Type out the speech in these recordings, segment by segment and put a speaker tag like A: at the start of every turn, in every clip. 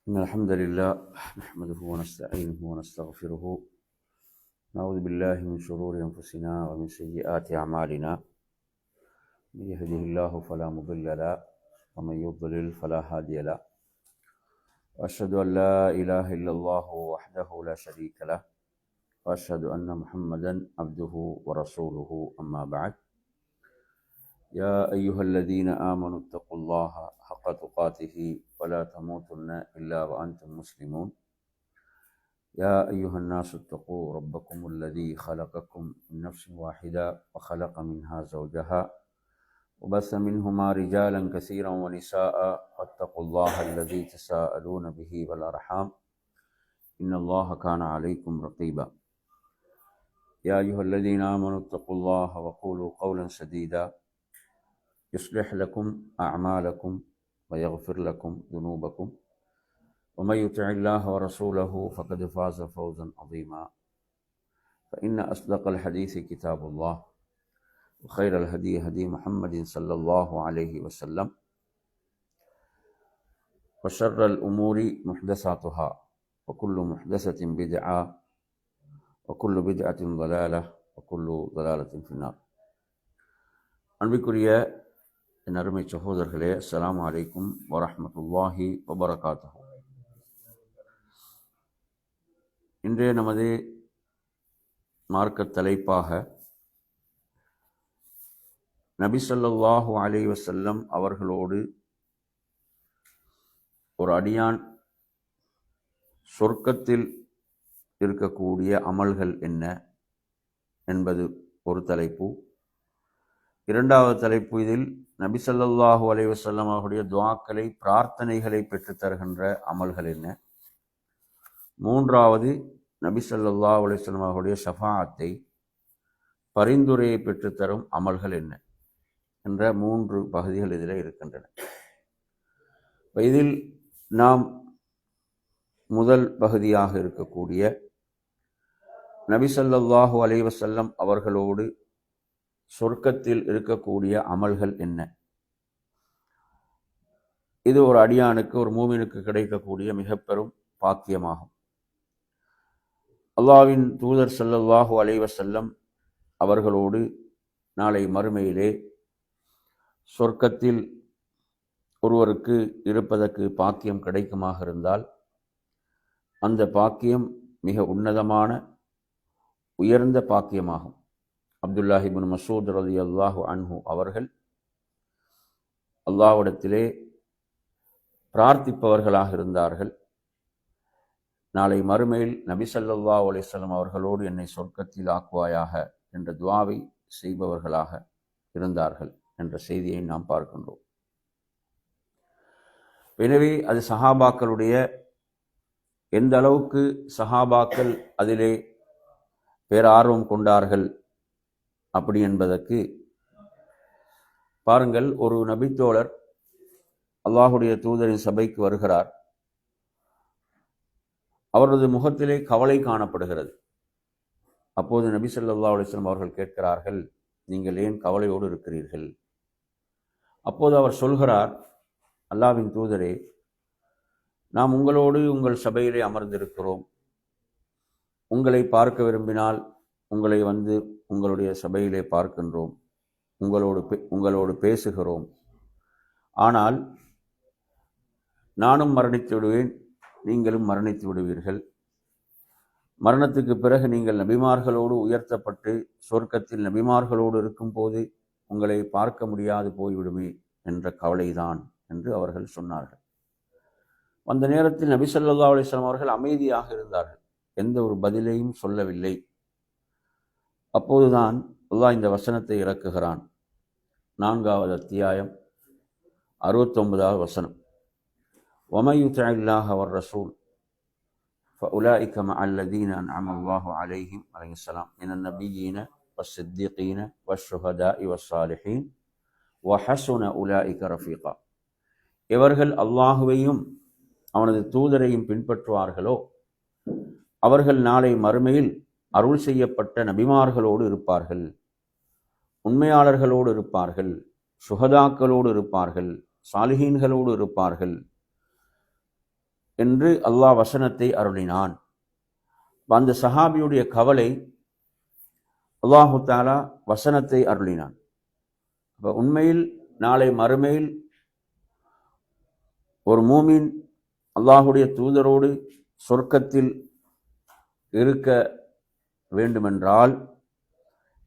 A: إن الحمد لله نحمده ونستعينه ونستغفره. نعوذ بالله من شرور أنفسنا ومن سيئات أعمالنا. من يهده الله فلا مضل له ومن يضلل فلا هادي له. وأشهد أن لا إله إلا الله وحده لا شريك له، وأشهد أن محمدا عبده ورسوله. أما بعد، يا أيها الذين آمنوا اتقوا الله حق تقاته ولا تموتن إلا وأنتم مسلمون. يا أيها الناس اتقوا ربكم الذي خلقكم من نفس واحدة وخلق منها زوجها وبث منهما رجالا كثيرا ونساء، واتقوا الله الذي تساءلون به والأرحام إن الله كان عليكم رقيبا. يا أيها الذين آمنوا اتقوا الله وقولوا قولا سديدا يصلح لكم أعمالكم ويغفر لكم ذنوبكم، ومن يطع الله ورسوله فقد فاز فوزا عظيما. فإن أصدق الحديث كتاب الله، وخير الهدي هدي محمد صلى الله عليه وسلم، وشر الأمور محدثاتها، وكل محدثة بدعة، وكل بدعة ضلالة، وكل ضلالة في النار. அன்பிற்குரிய என் அருமை சகோதரர்களே, அஸ்ஸலாமு அலைக்கும் வரஹ்மத்துல்லாஹி வபரகாத்துஹு. இன்றைய நமது மார்க்க தலைப்பாக நபி ஸல்லல்லாஹு அலைஹி வஸல்லம் அவர்களோடு ஒரு அடியான் சொர்க்கத்தில் இருக்கக்கூடிய அமல்கள் என்ன என்பது ஒரு தலைப்பு. இரண்டாவது தலைப்பு, இதில் நபி ஸல்லல்லாஹு அலைஹி வஸல்லம் அவர்களுடைய துஆக்களை, பிரார்த்தனைகளை பெற்றுத் தருகின்ற அமல்கள் என்ன. மூன்றாவது, நபி ஸல்லல்லாஹு அலைஹி வஸல்லம் அவர்களுடைய ஷஃபாஅத்தை, பரிந்துரையை பெற்றுத்தரும் அமல்கள் என்ன என்ற மூன்று பகுதிகள் இதில் இருக்கின்றன. இதில் நாம் முதல் பகுதியாக இருக்கக்கூடிய நபி ஸல்லல்லாஹு அலைஹி வஸல்லம் அவர்களோடு சொர்க்கத்தில் இருக்கக்கூடிய அமல்கள் என்ன. இது ஒரு அடியானுக்கு, ஒரு மூமினுக்கு கிடைக்கக்கூடிய மிக பெரும் பாக்கியமாகும். அல்லாஹ்வின் தூதர் ஸல்லல்லாஹு அலைஹி வஸல்லம் அவர்களோடு நாளை மறுமையிலே சொர்க்கத்தில் ஒருவருக்கு இருப்பதற்கு பாக்கியம் கிடைக்குமாக இருந்தால், அந்த பாக்கியம் மிக உன்னதமான உயர்ந்த பாக்கியமாகும். அப்துல்லாஹ் இப்னு மஸ்ஊத் ரலியல்லாஹு அன்ஹு அவர்கள் அல்லாஹ்விடத்திலே பிரார்த்திப்பவர்களாக இருந்தார்கள். நாளை மறுமையில் நபி ஸல்லல்லாஹு அலைஹி வஸல்லம் அவர்களோடு என்னை சொர்க்கத்தில் ஆக்குவாயாக என்ற துஆவை செய்பவர்களாக இருந்தார்கள் என்ற செய்தியை நாம் பார்க்கின்றோம். எனவே அது சஹாபாக்களுடைய, எந்த அளவுக்கு சஹாபாக்கள் அதிலே பேரார்வம் கொண்டார்கள் அப்படி என்பதற்கு பாருங்கள். ஒரு நபித்தோழர் அல்லாஹுடைய தூதரின் சபைக்கு வருகிறார். அவரது முகத்திலே கவலை காணப்படுகிறது. அப்போது நபி ஸல்லல்லாஹு அலைஹி வஸல்லம் அவர்கள் கேட்கிறார்கள், நீங்கள் ஏன் கவலையோடு இருக்கிறீர்கள்? அப்போது அவர் சொல்கிறார், அல்லாஹ்வின் தூதரே, நாம் உங்களோடு உங்கள் சபையிலே அமர்ந்திருக்கிறோம். உங்களை பார்க்க விரும்பினால் உங்களை வந்து உங்களுடைய சபையிலே பார்க்கின்றோம், உங்களோடு பேசுகிறோம். ஆனால் நானும் மரணித்து விடுவேன், நீங்களும் மரணித்து விடுவீர்கள். மரணத்துக்கு பிறகு நீங்கள் நபிமார்களோடு உயர்த்தப்பட்டு சொர்க்கத்தில் நபிமார்களோடு இருக்கும்போது உங்களை பார்க்க முடியாது போய்விடுமே என்ற கவலைதான் என்று அவர்கள் சொன்னார்கள். அந்த நேரத்தில் நபி ஸல்லல்லாஹு அலைஹி வஸல்லம் அவர்கள் அமைதியாக இருந்தார்கள், எந்த ஒரு பதிலையும் சொல்லவில்லை. அப்போதுதான் அல்லாஹ் இந்த வசனத்தை இறக்குகிறான். 4வது அத்தியாயம் 69வது வசனம். وَمَن يُطِعِ اللَّهَ وَالرَّسُولَ فَأُولَٰئِكَ مَعَ الَّذِينَ أَنْعَمَ اللَّهُ عَلَيْهِمْ مِنَ النَّبِيِّينَ وَالصِّدِّيقِينَ وَالشُّهَدَاءِ وَالصَّالِحِينَ وَحَسُنَ أُولَٰئِكَ رَفِيقًا. எவர்கள் அல்லாஹுவையும் அவனது தூதரையும் பின்பற்றுவார்களோ அவர்கள் நாளை மறுமையில் அருள் செய்யப்பட்ட நபிமார்களோடு இருப்பார்கள், உண்மையாளர்களோடு இருப்பார்கள், சுஹதாக்களோடு இருப்பார்கள், சாலிஹீன்களோடு இருப்பார்கள் என்று அல்லாஹ் வசனத்தை அருளினான். அந்த சஹாபியுடைய கவலை, அல்லாஹு தஆலா வசனத்தை அருளினான். அப்ப உண்மையில் நாளை மறுமையில் ஒரு மூமின் அல்லாஹுடைய தூதரோடு சொர்க்கத்தில் இருக்க வேண்டுமென்றால்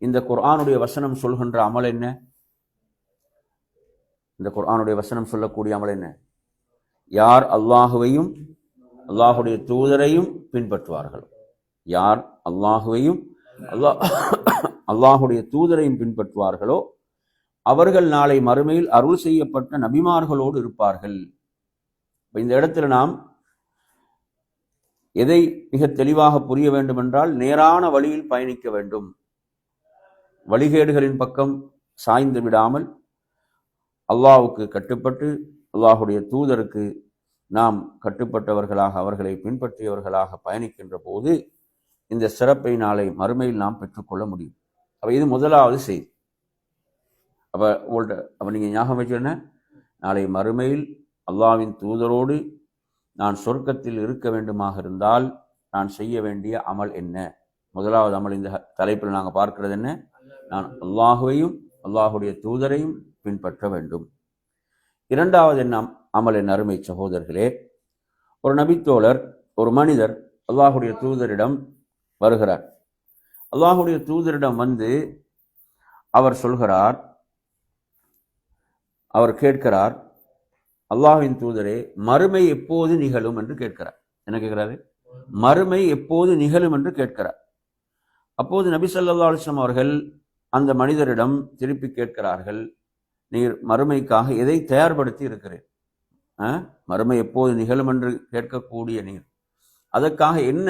A: இந்த குர்ஆனுடைய வசனம் சொல்கின்ற அமல் என்ன? இந்த குர்ஆனுடைய வசனம் சொல்லக்கூடிய அமல் என்ன? யார் அல்லாஹுவையும் அல்லாஹுடைய தூதரையும் பின்பற்றுவார்கள், யார் அல்லாஹுவையும் அல்லாஹுடைய தூதரையும் பின்பற்றுவார்களோ அவர்கள் நாளை மறுமையில் அருள் செய்யப்பட்ட நபிமார்களோடு இருப்பார்கள். இந்த இடத்துல நாம் எதை மிக தெளிவாக புரிய வேண்டும் என்றால், நேரான வழியில் பயணிக்க வேண்டும். வழிகேடுகளின் பக்கம் சாய்ந்து விடாமல் அல்லாஹ்வுக்கு கட்டுப்பட்டு அல்லாஹுடைய தூதருக்கு நாம் கட்டுப்பட்டவர்களாக அவர்களை பின்பற்றியவர்களாக பயணிக்கின்ற போது இந்த சிறப்பை நாளை மறுமையில் நாம் பெற்றுக்கொள்ள முடியும். அப்ப இது முதலாவது செய்தி. அப்ப நீங்க ஞாபகம் வச்சுருந்த, நாளை மறுமையில் அல்லாஹ்வின் தூதரோடு நான் சொர்க்கத்தில் இருக்க வேண்டுமாக இருந்தால் நான் செய்ய வேண்டிய அமல் என்ன? முதலாவது அமல் இந்த தலைப்பில் நாங்கள் பார்க்கிறது என்ன? நான் அல்லாஹுவையும் அல்லாஹுடைய தூதரையும் பின்பற்ற வேண்டும். இரண்டாவது என்ன அமல்? என் அருமை சகோதரர்களே, ஒரு நபித்தோழர், ஒரு மனிதர் அல்லாஹுடைய தூதரிடம் வருகிறார். அல்லாஹுடைய தூதரிடம் வந்து அவர் சொல்கிறார், அவர் கேட்கிறார், அல்லாஹ்வின் தூதரே, மறுமை எப்போது நிகழும் என்று கேட்கிறார். என்ன கேட்கிறாரு? மறுமை எப்போது நிகழும் என்று கேட்கிறார். அப்போது நபி ஸல்லல்லாஹு அலைஹி வஸல்லம் அவர்கள் அந்த மனிதரிடம் திருப்பி கேட்கிறார்கள், நீர் மறுமைக்காக எதை தயார்படுத்தி இருக்கிறீர்? மறுமை எப்போது நிகழும் என்று கேட்கக்கூடிய நீர் அதற்காக என்ன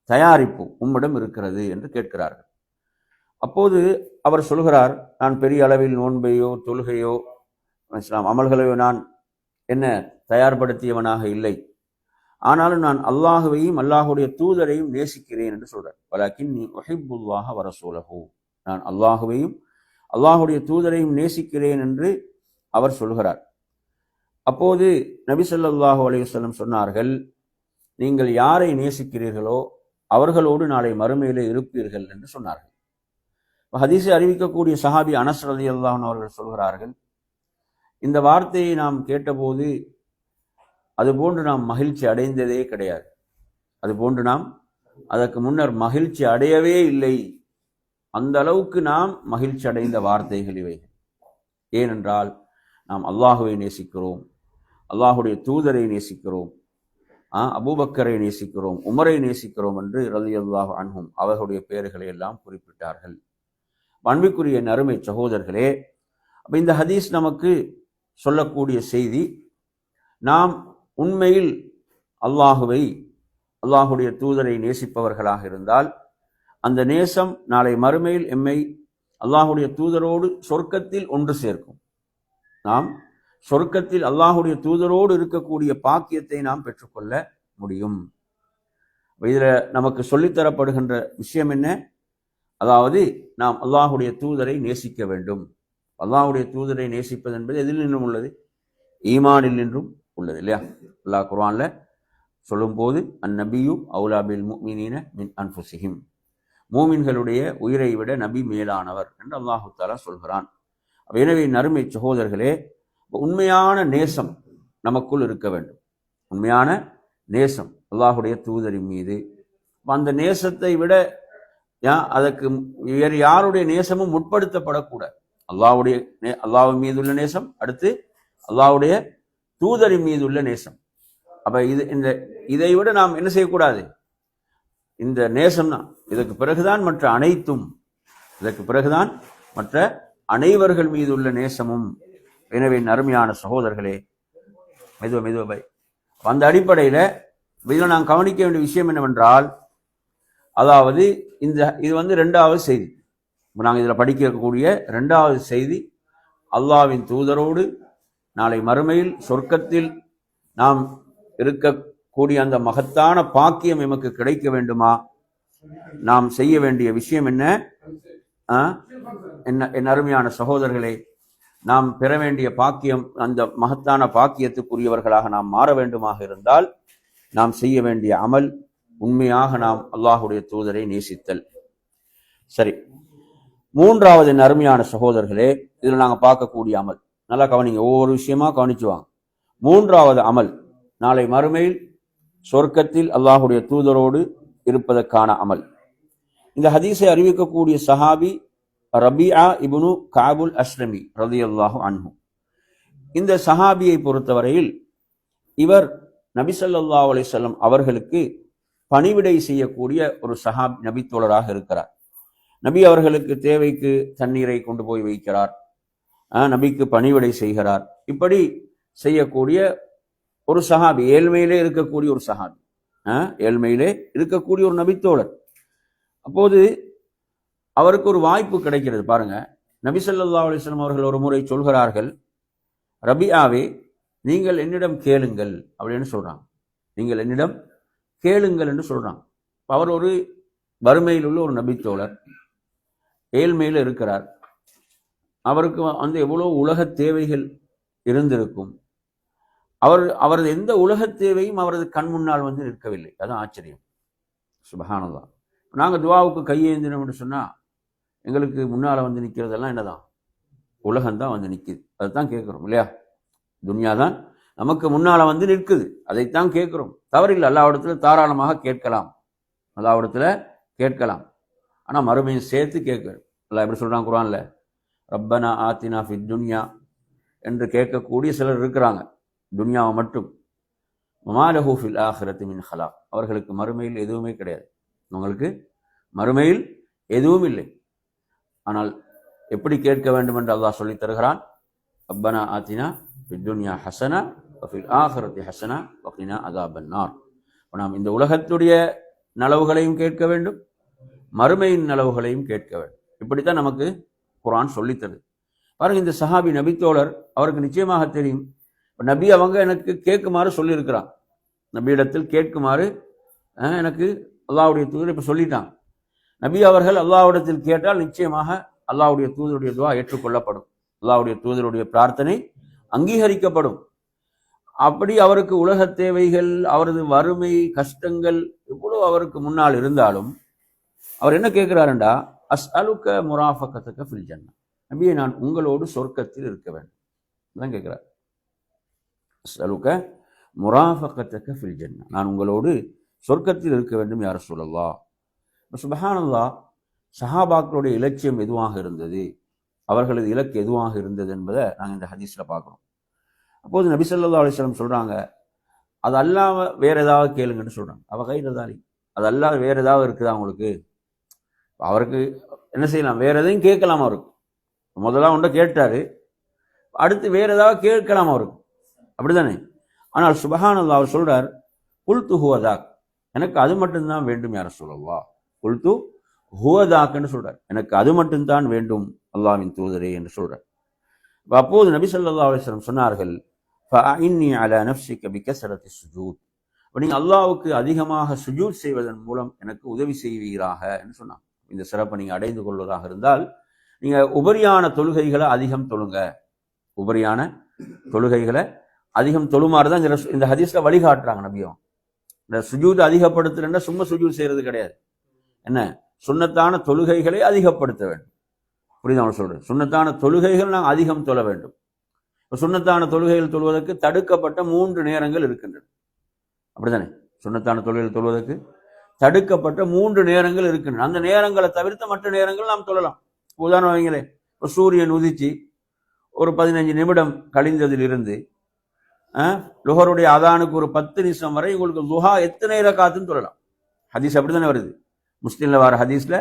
A: தயாரிப்பு உம்மிடம் இருக்கிறது என்று கேட்கிறார்கள். அப்போது அவர் சொல்கிறார், நான் பெரிய அளவில் நோன்பையோ தொழுகையோ அமல்களையோ நான் என்ன தயார்படுத்தியவனாக இல்லை, ஆனாலும் நான் அல்லாஹுவையும் அல்லாஹுடைய தூதரையும் நேசிக்கிறேன் என்று சொல்றார். வலக்கின்னி உஹிப்புல்லாஹ வ ரசூலஹு, நான் அல்லாஹுவையும் அல்லாஹுடைய தூதரையும் நேசிக்கிறேன் என்று அவர் சொல்கிறார். அப்போது நபி ஸல்லல்லாஹு அலைஹி வஸல்லம் சொன்னார்கள், நீங்கள் யாரை நேசிக்கிறீர்களோ அவர்களோடு நாளை மறுமையிலே இருப்பீர்கள் என்று சொன்னார்கள். ஹதீஸை அறிவிக்கக்கூடிய சஹாபி அனஸ் ரலியல்லாஹு அன்ஹு அவர்கள் சொல்கிறார்கள், இந்த வார்த்தையை நாம் கேட்டபோது அதுபோன்று நாம் மகிழ்ச்சி அடைந்ததே கிடையாது, அதுபோன்று நாம் அதற்கு முன்னர் மகிழ்ச்சி அடையவே இல்லை. அந்த அளவுக்கு நாம் மகிழ்ச்சி அடைந்த வார்த்தைகள் இவை. ஏனென்றால் நாம் அல்லாஹுவை நேசிக்கிறோம், அல்லாஹுடைய தூதரை நேசிக்கிறோம், அபூபக்கரை நேசிக்கிறோம், உமரை நேசிக்கிறோம் என்று ரலியல்லாஹு அன்ஹும் அவர்களுடைய பெயர்களை எல்லாம் குறிப்பிட்டார்கள். அன்பிற்குரிய அருமை சகோதரர்களே, அப்ப இந்த ஹதீஸ் நமக்கு சொல்லக்கூடிய செய்தி, நாம் உண்மையில் அல்லாஹுவை அல்லாஹுடைய தூதரை நேசிப்பவர்களாக இருந்தால் அந்த நேசம் நாளை மறுமையில் எம்மை அல்லாஹுடைய தூதரோடு சொர்க்கத்தில் ஒன்று சேர்க்கும். நாம் சொர்க்கத்தில் அல்லாஹுடைய தூதரோடு இருக்கக்கூடிய பாக்கியத்தை நாம் பெற்றுக்கொள்ள முடியும். இதுல நமக்கு சொல்லித்தரப்படுகின்ற விஷயம் என்ன? அதாவது நாம் அல்லாஹுடைய தூதரை நேசிக்க வேண்டும். அல்லாஹுடைய தூதரை நேசிப்பது என்பது எதில் நின்றும் உள்ளது? ஈமானில் நின்றும் உள்ளது, இல்லையா? அல்லாஹ் குர்ஆன்ல சொல்லும் போது, அந்நபியு அவுலா பில் முஃமினீன மின் அன்ஃபுஸிஹிம், மூமின்களுடைய உயிரை விட நபி மேலானவர் என்று அல்லாஹு தஆலா சொல்கிறான். எனவே நறுமை சகோதரர்களே, உண்மையான நேசம் நமக்குள் இருக்க வேண்டும். உண்மையான நேசம் அல்லாஹுடைய தூதரின் மீது. அந்த நேசத்தை விட அதற்கு வேறு யாருடைய நேசமும் முற்படுத்தப்படக்கூடாது. அல்லாஹ்வின் மீது உள்ள நேசம், அடுத்து அல்லாஹ்வுடைய தூதரின் மீது உள்ள நேசம். அப்ப இதை விட நாம் என்ன செய்யக்கூடாது? இந்த நேசம் தான், இதற்கு பிறகுதான் மற்ற அனைத்தும், இதற்கு பிறகுதான் மற்ற அனைவர்கள் மீது உள்ள நேசமும். எனவே அருமையான சகோதரர்களே, மெதுவா அந்த அடிப்படையில இதில் நாம் கவனிக்க வேண்டிய விஷயம் என்னவென்றால், அதாவது இது இரண்டாவது செய்தி. நாங்கள் இதில் படிக்கக்கூடிய இரண்டாவது செய்தி, அல்லாஹ்வின் தூதரோடு நாளை மறுமையில் சொர்க்கத்தில் நாம் இருக்கக்கூடிய அந்த மகத்தான பாக்கியம் எமக்கு கிடைக்க வேண்டுமா? நாம் செய்ய வேண்டிய விஷயம் என்ன? என் அருமையான சகோதரர்களே, நாம் பெற வேண்டிய பாக்கியம், அந்த மகத்தான பாக்கியத்துக்குரியவர்களாக நாம் மாற வேண்டுமாக இருந்தால் நாம் செய்ய வேண்டிய அமல் உண்மையாக நாம் அல்லாஹுடைய தூதரை நேசித்தல். சரி, மூன்றாவது அருமையான சகோதரர்களே, இதில் நாங்கள் பார்க்கக்கூடிய அமல் நல்லா கவனிங்க, ஒவ்வொரு விஷயமா கவனிச்சு வாங்க. மூன்றாவது அமல் நாளை மறுமையில் சொர்க்கத்தில் அல்லாஹுடைய தூதரோடு இருப்பதற்கான அமல். இந்த ஹதீஸை அறிவிக்கக்கூடிய சஹாபி ரபியா இப்னு கஅபுல் அஸ்லமி ரலியல்லாஹு அன்ஹு. இந்த சஹாபியை பொறுத்தவரையில் இவர் நபி ஸல்லல்லாஹு அலைஹி வஸல்லம் அவர்களுக்கு பணிவிடை செய்யக்கூடிய ஒரு சஹாபி, நபித்தோழராக இருக்கிறார். நபி அவர்களுக்கு தேவைக்கு தண்ணீரை கொண்டு போய் வைக்கிறார், நபிக்கு பணிவிடை செய்கிறார். இப்படி செய்யக்கூடிய ஒரு சஹாபி, ஏழ்மையிலே இருக்கக்கூடிய ஒரு சஹாபி, ஏழ்மையிலே இருக்கக்கூடிய ஒரு நபித்தோழர். அப்போது அவருக்கு ஒரு வாய்ப்பு கிடைக்கிறது. பாருங்க, நபி ஸல்லல்லாஹு அலைஹி வஸல்லம் அவர்கள் ஒரு முறை சொல்கிறார்கள், ரபியாவே நீங்கள் என்னிடம் கேளுங்கள் அப்படின்னு சொல்றாங்க. நீங்கள் என்னிடம் கேளுங்கள் என்று சொல்றாங்க. அவர் ஒரு வறுமையில் உள்ள ஒரு நபித்தோழர், ஏழ்மையில் இருக்கிறார். அவருக்கு எவ்வளவு உலக தேவைகள் இருந்திருக்கும். அவரது எந்த உலக தேவையும் அவரது கண் முன்னால் நிற்கவில்லை. அதான் ஆச்சரியம். சுப்ஹானல்லாஹ். நாங்கள் துவாவுக்கு கையேந்தினோம் என்று சொன்னா எங்களுக்கு முன்னால நிற்கிறதெல்லாம் என்னதான்? உலகம்தான் நிற்குது. அதைத்தான் கேட்கிறோம் இல்லையா? துன்யா தான் நமக்கு முன்னால நிற்குது, அதைத்தான் கேட்கிறோம். தவறில்லை, அல்லாஹ்விடத்துல தாராளமாக கேட்கலாம், அல்லாஹ்விடத்துல கேட்கலாம். ஆனா மறுமையும் சேர்த்து கேட்கிறோம். அல்லாஹ் எப்படி சொல்றான் குர்ஆன்ல, ரப்பனா ஆத்தினா ஃபித் துன்யா என்று கேட்கக்கூடிய சிலர் இருக்கிறாங்க. துன்யாவை மட்டும். வமா லஹு ஃபில் ஆখিরাতি மின் ஹலாக். அவர்களுக்கு மறுமையில் எதுவுமே கிடையாது. உங்களுக்கு மறுமையில் எதுவும் இல்லை. ஆனால் எப்படி கேட்க வேண்டும் என்று அல்லாஹ் சொல்லி தருகிறான். ரப்பனா ஆத்தினா ஃபித் துன்யா ஹஸனா வ ஃபில் ஆখিরাতি ஹஸனா வ கினா அஸாபன் நார். நாம் இந்த உலகத்துடைய நலவுகளையும் கேட்க வேண்டும், மறுமையின் நலவுகளையும் கேட்க வேண்டும். இப்படித்தான் நமக்கு குர்ஆன் சொல்லித்தருது. பாருங்க, இந்த சஹாபி நபித்தோழர், அவருக்கு நிச்சயமாக தெரியும் நபி அவங்க எனக்கு கேட்குமாறு சொல்லியிருக்கிறான். நபியிடத்தில் கேட்குமாறு எனக்கு அல்லாஹ்வுடைய தூதர் இப்ப சொல்லிட்டான். நபி அவர்கள் அல்லாஹ்விடத்தில் கேட்டால் நிச்சயமாக அல்லாஹ்வுடைய தூதருடைய துஆ ஏற்றுக்கொள்ளப்படும், அல்லாஹ்வுடைய தூதருடைய பிரார்த்தனை அங்கீகரிக்கப்படும். அப்படி அவருக்கு உலக தேவைகள், அவரது வறுமை, கஷ்டங்கள் எவ்வளவு அவருக்கு முன்னால் இருந்தாலும் அவர் என்ன கேட்கிறாருண்டா, அஸ்அலுக முராஃபகதக ஃபில் ஜன்னah. நபியே, நான் உங்களோடு சொர்க்கத்தில் இருக்க வேண்டும் தான் கேட்கிறார். அஸ்அலுக முராஃபகதக ஃபில் ஜன்னah, நான் உங்களோடு சொர்க்கத்தில் இருக்க வேண்டும் யா ரசூலல்லாஹ். சுப்ஹானல்லாஹ். சஹாபாக்களுடைய இலட்சியம் எதுவாக இருந்தது, அவர்களது இலக்கு எதுவாக இருந்தது என்பதை நாங்கள் இந்த ஹதீஸ்ல பார்க்கிறோம். அப்போது நபி ஸல்லல்லாஹு அலைஹி வஸல்லம் சொல்றாங்க, அது அல்லாம வேற ஏதாவது கேளுங்கன்னு சொல்றாங்க. அவ கைரதாலி, அது அல்லாத வேற ஏதாவது இருக்குதா உங்களுக்கு? அவருக்கு என்ன செய்யலாம்? வேற எதையும் கேட்கலாம். அவருக்கு முதல்ல ஒன்றை கேட்டாரு, அடுத்து வேற ஏதாவது கேட்கலாம் அவருக்கு, அப்படித்தானே? ஆனால் சுப்ஹானல்லாஹ், அவர் சொல்றார், குல்து ஹுவதாக், எனக்கு அது மட்டும்தான் வேண்டும் யா ரசூலல்லாஹ். குல்து ஹுவதாக்னு சொல்றார், எனக்கு அது மட்டும்தான் வேண்டும் அல்லாஹ்வின் தூதரே என்று சொல்றார். அப்போது நபி ஸல்லல்லாஹு அலைஹி வஸல்லம் சொன்னார்கள், ஃபஅஇன்னி அலா நஃப்ஸிக பிகஸரத்தி ஸுஜூத், நீங்க அல்லாஹ்வுக்கு அதிகமாக சுஜூத் செய்வதன் மூலம் எனக்கு உதவி செய்வீராக என்று சொன்னாங்க. இந்த சிறப்பை நீங்க அடைந்து கொள்வதாக இருந்தால் நீங்க உபரியான தொழுகைகளை அதிகம் தொழுங்க, உபரியான தொழுகைகளை அதிகம் தொழுமாறு தான் இந்த ஹதீஸ்ல வழிகாட்டுறாங்க நபியும். இந்த சுஜூத் அதிகப்படுத்துறேன்னா சும்மா சுஜூத் செய்யறது கிடையாது. என்ன, சுன்னத்தான தொழுகைகளை அதிகப்படுத்த வேண்டும். புரியுது அவங்க சொல்றது? சுன்னத்தான தொழுகைகள் நாங்கள் அதிகம் தொழ வேண்டும். சுன்னத்தான தொழுகைகள் தொழுவதற்கு தடுக்கப்பட்ட 3 நேரங்கள் இருக்கின்றன, அப்படித்தானே? சுன்னத்தான தொழுகைகள் தொழுவதற்கு தடுக்கப்பட்ட 3 நேரங்கள் இருக்கின்றன. அந்த நேரங்களை தவிர்த்த மற்ற நேரங்கள் நாம் தொழலாம். உதாரணம் வைங்களே, இப்போ சூரியன் உதிச்சு ஒரு 15 நிமிடம் கழிந்ததிலிருந்து லுஹருடைய அதானுக்கு ஒரு 10 நிமிஷம் வரை உங்களுக்கு லுஹா எத்தனை ரக்காத்துன்னு சொல்லலாம். ஹதீஸ் அப்படித்தானே வருது. முஸ்லிம்ல வர ஹதீஸ்ல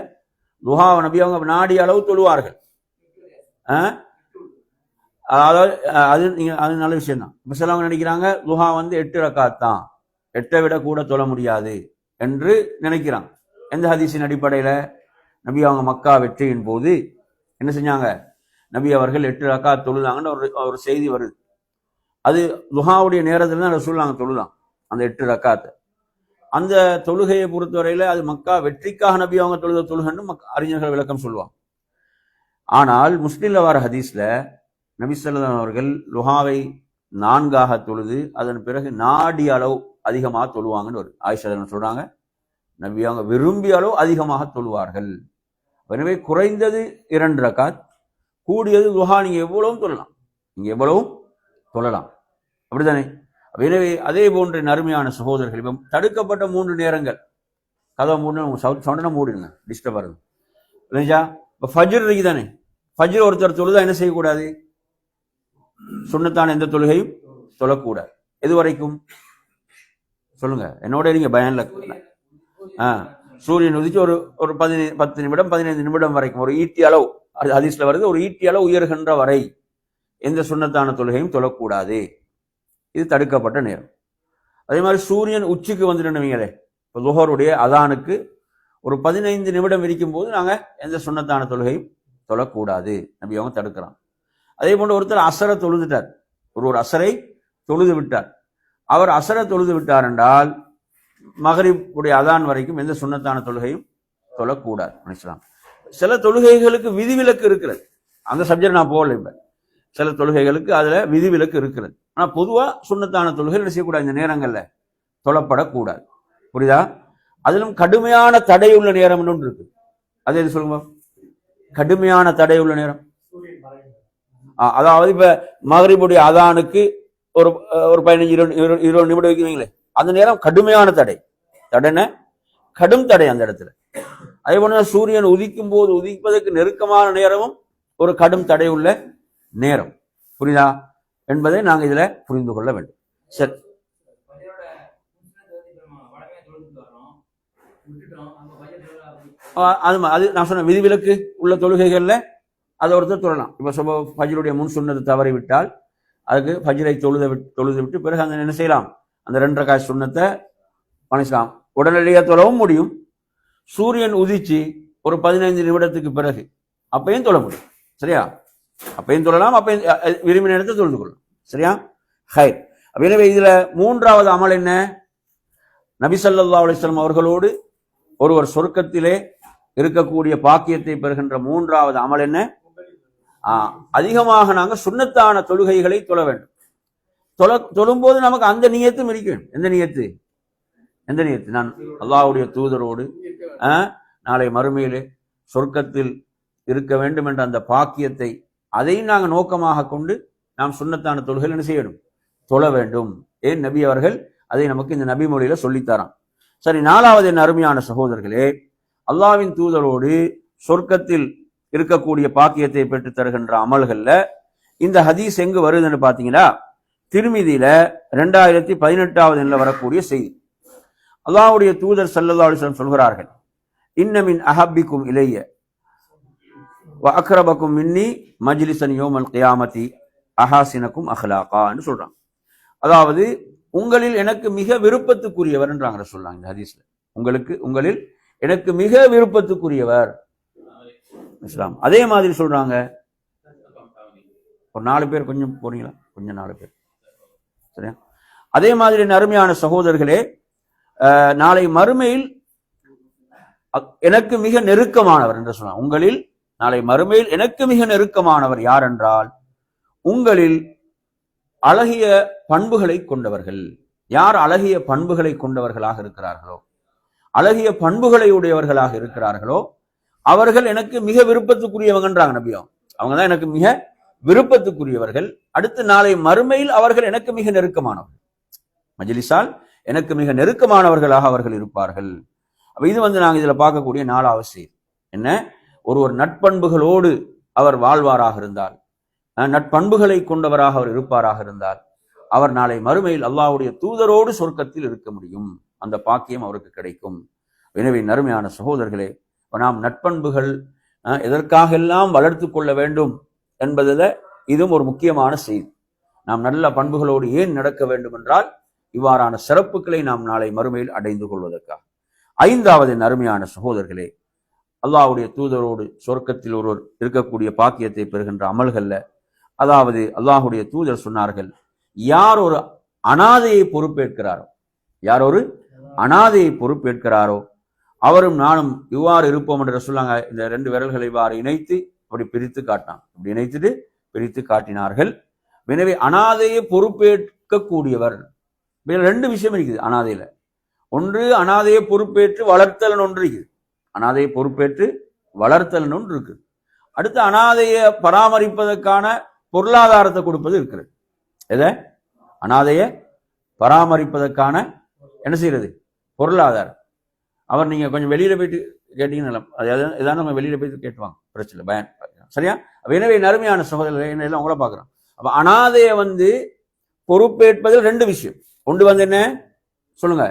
A: லுஹா நபி அவங்க நாடி அளவு தொழுவார்கள். அதாவது அது நல்ல விஷயம் தான். இப்போ சிலவங்க நினைக்கிறாங்க லுஹா 8 ரக்காத் தான், 8 விட கூட தொழ முடியாது என்று நினைக்கிறாங்க. எந்த ஹதீஸின் அடிப்படையில்? நபி அவங்க மக்கா வெற்றியின் போது என்ன செஞ்சாங்க? நபி அவர்கள் 8 ரக்காத் தொழுதாங்கன்னு ஒரு செய்தி வருது. அது லுஹாவுடைய நேரத்தில் தான் ரசூலுல்லாஹ் தொழுதாங்க அந்த 8 ரக்காத்தை. அந்த தொழுகையை பொறுத்தவரையில அது மக்கா வெற்றிக்காக நபி அவங்க தொழுத தொழுகன்னு அறிஞர்கள் விளக்கம் சொல்லுவாங்க. ஆனால் முஸ்லிம்ல வர ஹதீஸ்ல நபி ஸல்லல்லாஹு அவர்கள் லுஹாவை 4ஆக தொழுது அதன் பிறகு நாடி அளவு அதிகமாக தொழுவாங்கன்னு ஒரு ஆயிஷா சொல்றாங்க. நபி அவங்க விரும்பிய அளவு அதிகமாக தொழுவார்கள். எனவே குறைந்தது 2 ரக்காத், கூடியது துஹா நீங்க எவ்வளவும் தொழலாம், நீங்க எவ்வளவும் தொழலாம், அப்படித்தானே? எனவே அதே போன்ற நறுமையான சகோதரர்கள், இப்போ தடுக்கப்பட்ட 3 நேரங்கள், கதவை மூணு சவுண்டனை மூடிடுங்க, டிஸ்டர்ப் வருது இல்லைங்களா? இப்போ ஃபஜ்ர் இருக்கு தானே, ஃபஜ்ர் ஒருத்தர் தொழுதா என்ன செய்யக்கூடாது? சுன்னத்தான எந்த தொழுகையும் தொழக்கூடாது. எது வரைக்கும் சொல்லுங்க, என்னோட நீங்க பயான்ல. சூரியன் உதிச்சு ஒரு 10 நிமிடம் 15 நிமிடம் வரைக்கும், ஒரு ஈட்டி அளவு, அது ஹதீஸ்ல வருது, ஒரு ஈட்டி அளவு உயர்கின்ற வரை எந்த சுன்னத்தான தொழுகையும் தொழக்கூடாது. இது தடுக்கப்பட்ட நேரம். அதே மாதிரி சூரியன் உச்சிக்கு வந்துடுவீங்களே, இப்போ லுஹருடைய அதானுக்கு ஒரு 15 நிமிடம் இருக்கும் போது நாங்க எந்த சுன்னத்தான தொழுகையும் தொழக்கூடாது, நபி அவங்க தடுக்கிறான். அதே போன்று ஒருத்தர் அசரை தொழுதுட்டார், ஒரு அசரை தொழுது விட்டார். அவர் அசரை தொழுது விட்டார் என்றால் மகரிபுடைய அதான் வரைக்கும் எந்த சுன்னத்தான தொழுகையும் தொழக்கூடாது. சில தொழுகைகளுக்கு விதிவிலக்கு இருக்கிறது, அந்த சப்ஜெக்ட் நான் போகல. இப்ப சில தொழுகைகளுக்கு அதுல விதிவிலக்கு இருக்கிறது. ஆனா பொதுவா சுன்னத்தான தொழுகை என்ன செய்யக்கூடாது, இந்த நேரங்கள்ல தொழப்படக்கூடாது. புரியுதா? அதிலும் கடுமையான தடை உள்ள நேரம் ஒன்று இருக்கு. அது எது சொல்லுங்க? கடுமையான தடை உள்ள நேரம், அதாவது இப்ப மகரிபுடைய அதானுக்கு ஒரு 15-20 நிமிடம் வைக்கிறீங்களே, அந்த நேரம் கடுமையான தடை, தடைன கடும் தடை அந்த இடத்துல. அதே போல சூரியன் உதிக்கும் போது உதிப்பதற்கு நெருக்கமான நேரமும் ஒரு கடும் தடை உள்ள நேரம். புரியுதா என்பதை நாங்கள் இதுல புரிந்து கொள்ள வேண்டும். சரி, அது நான் சொன்ன விதிவிலக்கு உள்ள தொழுகைகள்ல அதை ஒருத்தர் தொழலாம். இப்ப ஃபஜ்ருடைய முன் சுன்னத்தை தவறி விட்டால் அதுக்கு ஃபஜ்ரை தொழுது விட்டு பிறகு அந்த என்ன செய்யலாம், அந்த 2 ரக்காத் சுன்னத்தை பண்ணிக்கலாம், உடனடியாக தொழவும் முடியும். சூரியன் உதிச்சு ஒரு 15 நிமிடத்துக்கு பிறகு அப்பையும் தொழ முடியும். சரியா? அப்பையும் தொழலாம், அப்பையும் விரும்பின நேரத்தை தொழுது கொள்ளலாம். சரியா? ஹைர். எனவே இதுல 3வது அமல் என்ன? நபி ஸல்லல்லாஹு அலைஹி வஸல்லம் அவர்களோடு ஒருவர் சொர்க்கத்திலே இருக்கக்கூடிய பாக்கியத்தை பெறுகின்ற 3வது அமல் என்ன? அதிகமாக நாங்க சுன்னத்தான தொழுகைகளை தொழ வேண்டும். தொழும்போது நமக்கு அந்த நியத்தும் இருக்க வேண்டும். எந்த நியத்து? நான் அல்லாஹ்வுடைய தூதரோடு நாளை மறுமையிலே சொர்க்கத்தில் இருக்க வேண்டும் என்ற அந்த பாக்கியத்தை, அதையும் நாங்கள் நோக்கமாக கொண்டு நாம் சுன்னத்தான தொழுகைகள் என்ன செய்யணும்? தொழ வேண்டும். ஏன் நபி அவர்கள் அதை நமக்கு இந்த நபி மொழியில சொல்லித்தரான். சரி, 4வது என் அருமையான சகோதரர்களே, அல்லாஹ்வின் தூதரோடு சொர்க்கத்தில் இருக்கக்கூடிய பாக்கியத்தை பெற்று தருகின்ற அமல்கள்ல இந்த ஹதீஸ் எங்கு வருதுன்னு பாத்தீங்கன்னா, திருமிதியில 2018வது எண்ணில் வரக்கூடிய செய்தி. அல்லாஹ்வுடைய தூதர் ஸல்லல்லாஹு அலைஹி வஸல்லம் சொல்கிறார்கள், இன்ன மின் அஹப்பிக்கும் இலைய வ அக்ரபக்கும் மின்னி மஜ்லிஸன் யௌமல் கியாமத்தி அஹாசினக்கும் அஹ்லாகான்னு சொல்றாங்க. அதாவது உங்களில் எனக்கு மிக விருப்பத்துக்குரியவர் என்றாங்க சொல்றாங்க இந்த ஹதீஸ்ல. உங்களில் எனக்கு மிக விருப்பத்துக்குரியவர் இஸ்லாம். அதே மாதிரி சொல்றாங்க, ஒரு 4 பேர் கொஞ்சம் போறீங்களா? கொஞ்சம் 4 பேர். சரியா? அதே மாதிரி அருமையான சகோதரர்களே, நாளை மறுமையில் எனக்கு மிக நெருக்கமானவர் என்று சொன்னார். உங்களில் நாளை மறுமையில் எனக்கு மிக நெருக்கமானவர் யார் என்றால், உங்களில் அழகிய பண்புகளை கொண்டவர்கள். யார் அழகிய பண்புகளை கொண்டவர்களாக இருக்கிறார்களோ, அழகிய பண்புகளை உடையவர்களாக இருக்கிறார்களோ அவர்கள் எனக்கு மிக விருப்பத்துக்குரியவங்கன்றாங்க நபியும். அவங்க தான் எனக்கு மிக விருப்பத்துக்குரியவர்கள். அடுத்து நாளை மறுமையில் அவர்கள் எனக்கு மிக நெருக்கமானவர்கள், மஜ்லிஸால் எனக்கு மிக நெருக்கமானவர்களாக அவர்கள் இருப்பார்கள். அப்ப இது நாங்க இதுல பார்க்கக்கூடிய 4வது செய்தி என்ன? ஒரு நட்பண்புகளோடு அவர் வாழ்வாராக இருந்தால், நட்பண்புகளை கொண்டவராக அவர் இருப்பாராக இருந்தால், அவர் நாளை மறுமையில் அல்லாஹ்வுடைய தூதரோடு சொர்க்கத்தில் இருக்க முடியும். அந்த பாக்கியம் அவருக்கு கிடைக்கும். எனவே நறுமையான சகோதரர்களே, நாம் நட்பண்புகள் எதற்காக எல்லாம் வளர்த்து கொள்ள வேண்டும் என்பதில் இதுவும் ஒரு முக்கியமான செய்தி. நாம் நல்ல பண்புகளோடு ஏன் நடக்க வேண்டும் என்றால், இவ்வாறான சிறப்புகளை நாம் நாளை மறுமையில் அடைந்து கொள்வதற்காக. 5வது அருமையான சகோதரர்களே, அல்லாஹ்வுடைய தூதரோடு சொர்க்கத்தில் ஒருவர் இருக்கக்கூடிய பாக்கியத்தை பெறுகின்ற அமல்கள்ல, அதாவது அல்லாஹ்வுடைய தூதர் சொன்னார்கள், யார் ஒரு அனாதையை பொறுப்பேற்கிறாரோ, யார் ஒரு அனாதையை பொறுப்பேற்கிறாரோ அவரும் நானும் இவ்வாறு இருப்போம் என்று சொல்லாங்க. இந்த 2 விரல்களை இவ்வாறு இணைத்து அப்படி பிரித்து காட்டினான். அப்படி இணைத்துட்டு பிரித்து காட்டினார்கள். எனவே அனாதையை பொறுப்பேற்கக்கூடியவர், இதுல ரெண்டு விஷயம் இருக்குது அனாதையில. ஒன்று அனாதையை பொறுப்பேற்று வளர்த்தல் ஒன்று இருக்குது. அனாதையை பொறுப்பேற்று வளர்த்தல் ஒன்று இருக்கு. அடுத்து அனாதையை பராமரிப்பதற்கான பொருளாதாரத்தை கொடுப்பது இருக்கிறது. எதை? அனாதையை பராமரிப்பதற்கான என்ன செய்யறது? பொருளாதாரம். அவர் நீங்க கொஞ்சம் வெளியில போயிட்டு கேட்டீங்கன்னா ஏதாவது நம்ம வெளியில போயிட்டு கேட்டுவாங்க, பிரச்சனை பயன். சரியா? எனவே நறுமையான சகோதரர்கள் என்ன உங்களை பார்க்குறோம். அப்ப அனாதையை பொறுப்பேற்பதில் ரெண்டு விஷயம். ஒன்று என்ன சொல்லுங்க,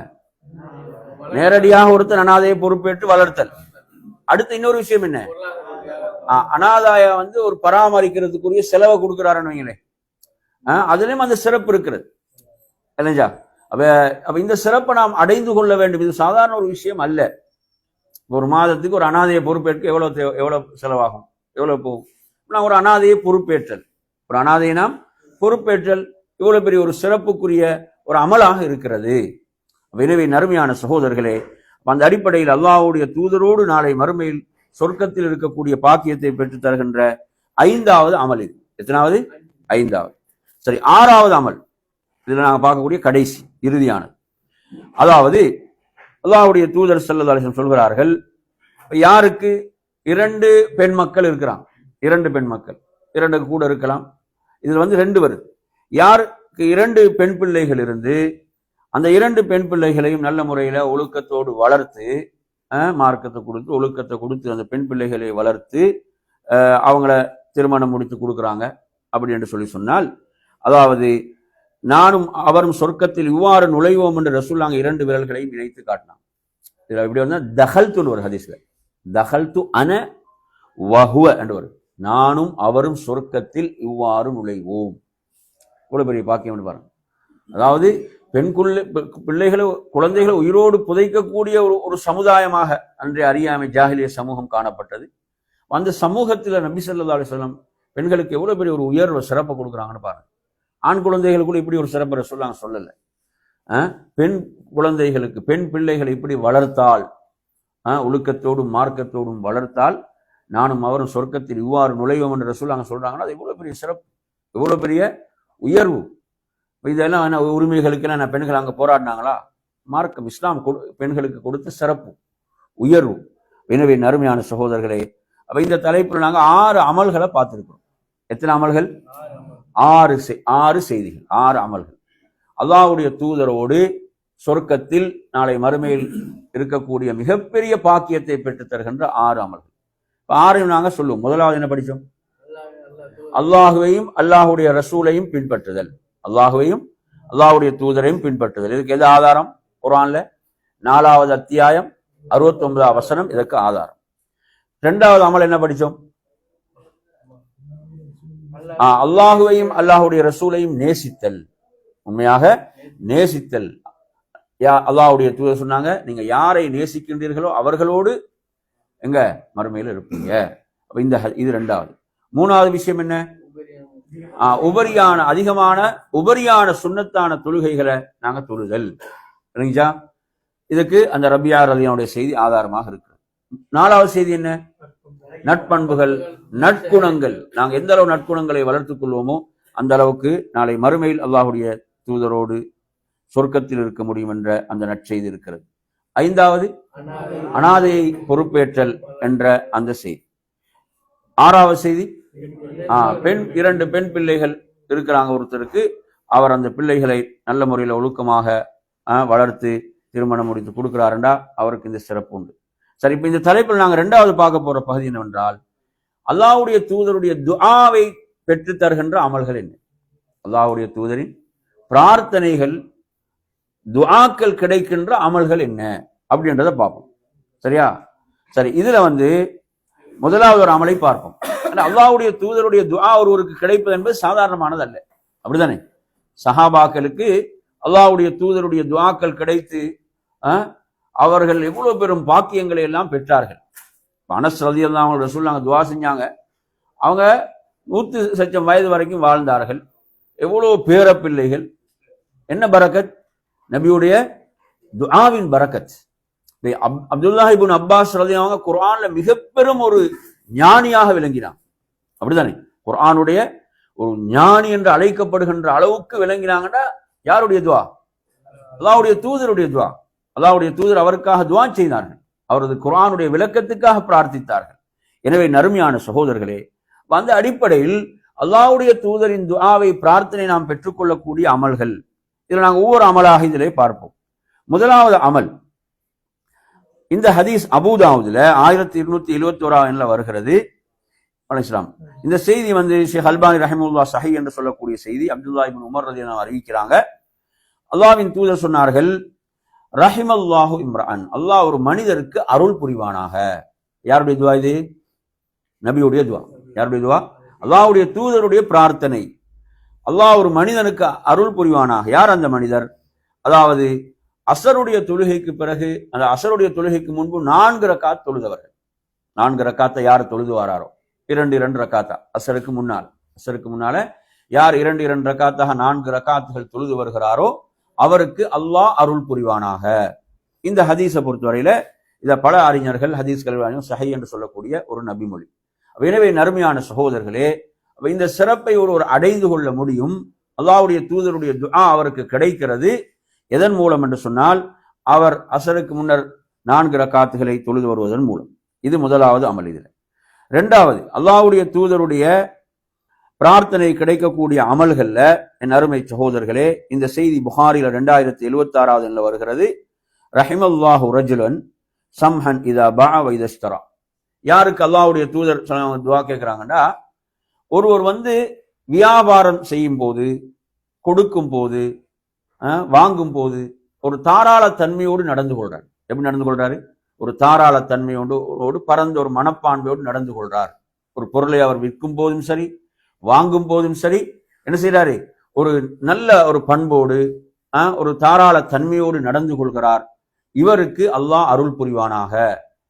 A: நேரடியாக ஒருத்தர் அனாதையை பொறுப்பேற்று வளர்த்தல். அடுத்து இன்னொரு விஷயம் என்ன, அனாதாய ஒரு பராமரிக்கிறதுக்குரிய செலவை கொடுக்கிறாருன்னு வைங்களேன், அதுலயும் அந்த சிறப்பு இருக்கிறது இல்லைஞ்சா? அப்ப இந்த சிறப்பை நாம் அடைந்து கொள்ள வேண்டும். இது சாதாரண ஒரு விஷயம் அல்ல. ஒரு மாதத்துக்கு ஒரு அனாதையை பொறுப்பேற்க எவ்வளவு செலவாகும், எவ்வளவு போகும்? நான் ஒரு அனாதையை பொறுப்பேற்றல், ஒரு அனாதையை நாம் பொறுப்பேற்றல் இவ்வளவு பெரிய ஒரு சிறப்புக்குரிய ஒரு அமலாக இருக்கிறது. எனவே நறுமையான சகோதரர்களே, அந்த அடிப்படையில் அல்லாஹ்வுடைய தூதரோடு நாளை மறுமையில் சொர்க்கத்தில் இருக்கக்கூடிய பாக்கியத்தை பெற்றுத் தருகின்ற 5வது அமல் இது. எத்தனாவது? 5வது. சரி, 6வது அமல் இதுல நாங்க பார்க்கக்கூடிய கடைசி இறுதியானது. அதாவது அல்லாஹ்வுடைய தூதர் ஸல்லல்லாஹு அலைஹி வஸல்லம் சொல்கிறார்கள், யாருக்கு 2 பெண் மக்கள் இருக்கிறாங்க, 2 பெண் மக்கள், 2 கூட இருக்கலாம், இதுல 2 வருது. யாருக்கு 2 பெண் பிள்ளைகள் இருந்து அந்த 2 பெண் பிள்ளைகளையும் நல்ல முறையில ஒழுக்கத்தோடு வளர்த்து, மார்க்கத்தை கொடுத்து ஒழுக்கத்தை கொடுத்து அந்த பெண் பிள்ளைகளை வளர்த்து அவங்கள திருமணம் முடித்து கொடுக்குறாங்க அப்படி என்று சொன்னால், அதாவது நானும் அவரும் சொர்க்கத்தில் இவ்வாறு நுழைவோம் என்று ரசூலுல்லாஹ் 2 விரல்களையும் இணைத்து காட்டினாங்க. இதுல இப்படி தஹல்துன்னு ஒரு ஹதீஸ்ல, தஹல்து அன வஹுவ என்று வரும், நானும் அவரும் சொர்க்கத்தில் இவ்வாறு நுழைவோம். இவ்வளவு பெரிய பாக்கியம் பாருங்க. அதாவது பெண் பிள்ளைகளை குழந்தைகளை உயிரோடு புதைக்கக்கூடிய ஒரு சமுதாயமாக அன்றைய அறியாமை ஜாஹிலிய சமூகம் காணப்பட்டது. அந்த சமூகத்தில் நபி ஸல்லல்லாஹு அலைஹி வஸல்லம் பெண்களுக்கு எவ்வளவு பெரிய ஒரு உயர்வு சிறப்பை கொடுக்குறாங்கன்னு பாருங்க. ஆண் குழந்தைகளுக்குள்ள இப்படி ஒரு சிறப்பை சொல்லல. பெண் குழந்தைகளுக்கு, பெண் பிள்ளைகளை இப்படி வளர்த்தால், ஒழுக்கத்தோடும் மார்க்கத்தோடும் வளர்த்தால் நானும் அவரும் சொர்க்கத்தில் இவ்வாறு நுழைவோம் என்று ரசூலுல்லாஹ் சொல்றாங்கன்னா அது எவ்வளவு பெரிய சிறப்பு, எவ்வளவு பெரிய உயர்வு. இதெல்லாம் என்ன உரிமைகளுக்கெல்லாம் நான் பெண்கள் அங்கே போராடினாங்களா? மார்க்கம் இஸ்லாம் பெண்களுக்கு கொடுத்த சிறப்பு, உயர்வு. எனவே நறுமையான சகோதரர்களே, அப்ப இந்த தலைப்பில் நாங்கள் 6 அமல்களை பார்த்திருக்கிறோம். எத்தனை அமல்கள்? 6 செய்திகள், 6 அமல்கள். அல்லாஹ்வுடைய தூதரோடு சொர்க்கத்தில் நாளை மறுமையில் இருக்கக்கூடிய மிகப்பெரிய பாக்கியத்தை பெற்றுத் தருகின்ற 6 அமல்கள். 6ஐயும் நாங்கள் சொல்லுவோம். முதலாவது என்ன படித்தோம்? அல்லாஹுவையும் அல்லாஹுடைய ரசூலையும் பின்பற்றுதல், அல்லாஹுவையும் அல்லாஹ்வுடைய தூதரையும் பின்பற்றுதல். இதுக்கு எது ஆதாரம்? குர்ஆன்ல 4வது அத்தியாயம் 69வது வசனம் இதற்கு ஆதாரம். 2வது அமல் என்ன படிச்சோம்? அல்லாஹுவையும் அல்லாஹ்வுடைய ரசூலையும் நேசித்தல், உண்மையாக நேசித்தல். அல்லாஹ்வுடைய தூதர் சொன்னாங்க, நீங்க யாரை நேசிக்கின்றீர்களோ அவர்களோடு எங்க மறுமையில் இருப்பீங்க. இது 2வது. 3வது விஷயம் என்ன? உபரியான சுன்னத்தான தொழுகைகளை நாங்க தொழுதல். இல்லைங்களா? இதுக்கு அந்த ரபியா ரலியல்லாஹு செய்தி ஆதாரமாக இருக்கு. 4வது செய்தி என்ன? நட்பண்புகள், நற்குணங்கள். நாங்க எந்த அளவு நற்குணங்களை வளர்த்துக் கொள்வோமோ அந்த அளவுக்கு நாளை மறுமையில் அல்லாஹ்வுடைய தூதரோடு சொர்க்கத்தில் இருக்க முடியும் என்ற அந்த நற்செய்தி இருக்கிறது. 5வது அனாதையை பொறுப்பேற்றல் என்ற அந்த செய்தி. 6வது செய்தி, 2 பெண் பிள்ளைகள் இருக்கிறாங்க ஒருத்தருக்கு, அவர் அந்த பிள்ளைகளை நல்ல முறையில் ஒழுக்கமாக வளர்த்து திருமணம் முடித்து கொடுக்கிறாருண்டா அவருக்கு இந்த சிறப்பு உண்டு. சரி, இப்ப இந்த தலைப்பில் நாங்கள் 2வது பார்க்க போற பகுதி என்னவென்றால், அல்லாஹ்வுடைய தூதருடைய துஆவை பெற்று தருகின்ற அமல்கள் என்ன? அல்லாஹ்வுடைய தூதரின் பிரார்த்தனைகள், துஆக்கள் கிடைக்கின்ற அமல்கள் என்ன அப்படின்றத பார்ப்போம். சரியா? சரி, இதுல முதலாவது ஒரு அமலை பார்ப்போம். அல்லாஹ்வுடைய தூதருடைய துஆ ஒருவருக்கு கிடைப்பது என்பது சாதாரணமானது அல்ல. அப்படித்தானே? சஹாபாக்களுக்கு அல்லாஹ்வுடைய தூதருடைய துஆக்கள் கிடைத்து அவர்கள் எவ்வளவு பெரும் பாக்கியங்களை எல்லாம் பெற்றார்கள். அனஸ் ரலியல்லாஹு அன்ஹு ரசூலுல்லாஹ் துஆ செஞ்சாங்க. அவங்க 100 வயது வரைக்கும் வாழ்ந்தார்கள். எவ்வளவு பேர பிள்ளைகள். என்ன பரக்கத்? நபியுடைய துஆவின் பரக்கத். அப்துல்லாஹ் இப்னு அப்பாஸ் ரலியல்லாஹு அன்ஹு குர்ஆன்ல மிக பெரும் ஒரு ஞானியாக விளங்கினான். அப்படித்தானே? குர்ஆனுடைய ஒரு ஞானி என்று அழைக்கப்படுகின்ற அளவுக்கு விளங்கினாங்கன்னா யாருடைய துஆ? அல்லாஹ்வுடைய தூதருடைய துஆ. அல்லாஹ்வுடைய தூதர் அவருக்காக துஆ செய்தார்கள், அவரது குர்ஆனுடைய விளக்கத்துக்காக பிரார்த்தித்தார்கள். எனவே நறுமையான சகோதரர்களே, அந்த அடிப்படையில் அல்லாஹ்வுடைய தூதரின் துஆவை பிரார்த்தனை நாம் பெற்றுக்கொள்ளக்கூடிய அமல்கள், இதில் நாங்கள் ஒவ்வொரு அமலாக இதிலே பார்ப்போம். முதலாவது அமல், இந்த ஹதீஸ் அபூதாவுதுல 1271 வருகிறது. அலைஹிஸ்ஸலாம். இந்த செய்தி ஷேக் அல்பானி ரஹிமஹுல்லாஹ் சஹீஹ் என்று சொல்லக்கூடிய செய்தி. அப்துல்லா இப்னு உமர் ரலியல்லாஹு அறிவிக்கிறாங்க, அல்லாஹ்வின் தூதர் சொன்னார்கள், ரஹிமல்லாஹு இம்ரான், அல்லாஹ் ஒரு மனிதருக்கு அருள் புரிவானாக. யாருடைய துவா இது? நபியுடைய துவா. யாருடைய துவா? அல்லாஹ்வுடைய தூதருடைய பிரார்த்தனை. அல்லாஹ் ஒரு மனிதனுக்கு அருள் புரிவானாக. யார் அந்த மனிதர்? அதாவது அசருடைய தொழுகைக்கு பிறகு, அந்த அசருடைய தொழுகைக்கு முன்பு 4 ரக்காத் தொழுதவர்கள். 4 ரக்காத்தை யார் தொழுதுவாரோ, 2 ரக்காத்தா, அசருக்கு முன்னால யார் 2 ரக்காத்தாக 4 ரக்காத்துகள் தொழுது வருகிறாரோ அவருக்கு அல்லாஹ் அருள் புரிவானாக. இந்த ஹதீஸை பொறுத்தவரையில இதை பல அறிஞர்கள் ஹதீஸ்கள் சஹீஹ் என்று சொல்லக்கூடிய ஒரு நபிமொழி. எனவே நறுமையான சகோதரர்களே, இந்த சிறப்பை ஒருவர் அடைந்து கொள்ள முடியும். அல்லாஹ்வுடைய தூதருடைய துஆ அவருக்கு கிடைக்கிறது. எதன் மூலம் என்று சொன்னால், அவர் அசருக்கு முன்னர் 4 ரக்காத்துகளை தொழுது வருவதன் மூலம். இது முதலாவது அமல். இதில் இரண்டாவது, அல்லாஹ்வுடைய தூதருடைய பிரார்த்தனை கிடைக்கக்கூடிய அமல்கள்ல என் அருமை சகோதரர்களே, இந்த செய்தி புகாரில 2076 வருகிறது. ரஹிமல்லாஹு ரஜுலன் சம்ஹன் இதா பஅ வ இதஸ்தரா. யாருக்கு அல்லாஹ்வுடைய தூதர் துஆ கேட்கிறாங்கன்னா, ஒருவர் வியாபாரம் செய்யும் போது, கொடுக்கும் போது, வாங்கும் போது ஒரு தாராள தன்மையோடு நடந்து கொள்றார். எப்படி நடந்து கொள்றாரு? ஒரு தாராள தன்மையோடு பரந்த ஒரு மனப்பான்மையோடு நடந்து கொள்றார். ஒரு பொருளை அவர் விற்கும் போதும் சரி, வாங்கும் போதும் சரி, என்ன செய்யறாரு? ஒரு நல்ல ஒரு பண்போடு, ஒரு தாராள தன்மையோடு நடந்து கொள்கிறார். இவருக்கு அல்லாஹ் அருள் புரிவானாக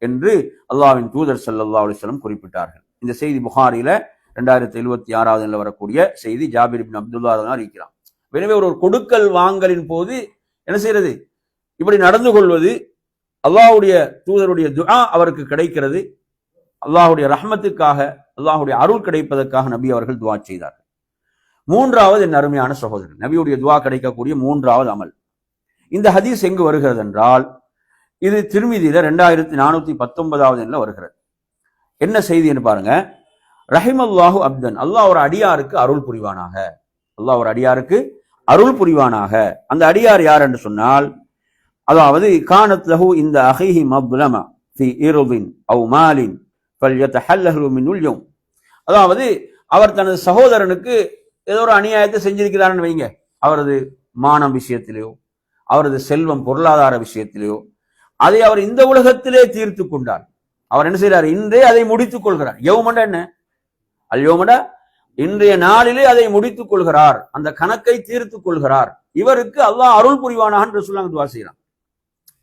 A: என்று அல்லாஹ்வின் தூதர் ஸல்லல்லாஹு அலைஹி வஸல்லம் குறிப்பிட்டார்கள். இந்த செய்தி புகாரில 2076 வரக்கூடிய செய்தி. ஜாபிர் இப்னு அப்துல்லா அறிவிக்கிறார். எனவே ஒரு கொடுக்கல் வாங்கலின் போது என்ன செய்யறது? இப்படி நடந்து கொள்வது, அல்லாஹ்வுடைய தூதருடைய துஆ அவருக்கு கிடைக்கிறது. அல்லாஹ்வுடைய ரஹ்மத்துக்காக, அல்லாஹ்வுடைய அருள் கிடைப்பதற்காக நபி அவர்கள் துஆ செய்தார்கள். மூன்றாவது என் அருமையான சகோதரர், நபியுடைய துஆ கிடைக்கக்கூடிய மூன்றாவது அமல். இந்த ஹதீஸ் எங்கு வருகிறது என்றால், இது திர்மிதியில 2419 வருகிறது. என்ன செய்தி என்று பாருங்க. ரஹிமல்லாஹு அப்தன், அல்லாஹ் ஒரு அடியாருக்கு அருள் புரிவானாக. அல்லாஹ் ஒரு அடியாருக்கு அருள் புரிவானாக. அந்த அடியார் யார் என்று சொன்னால், அதாவது கானத் லஹு இந்த அஹீஹி மப்லமா ஃபி இர்தின் அவ் மாலின் ஃபல்யதஹல்லஹு மின்ல் யௌம். அதாவது அவர் தனது சகோதரனுக்கு ஏதோ ஒரு அநியாயத்தை செஞ்சிருக்கிறார்னு வைங்க, அவரது மானம் விஷயத்திலேயோ, அவரது செல்வம் பொருளாதார விஷயத்திலேயோ, அதை அவர் இந்த உலகத்திலே தீர்த்து கொண்டார். அவர் என்ன செய்யறார்? இன்றே அதை முடித்துக் கொள்கிறார். யௌமண்டா என்ன? அல் யௌமண்டா இன்றைய நாளிலே அதை முடித்துக் கொள்கிறார், அந்த கணக்கை தீர்த்து கொள்கிறார். இவருக்கு அல்லாஹ் அருள் புரிவானாக என்று சொல்லாங்க துஆ செய்யலாம்.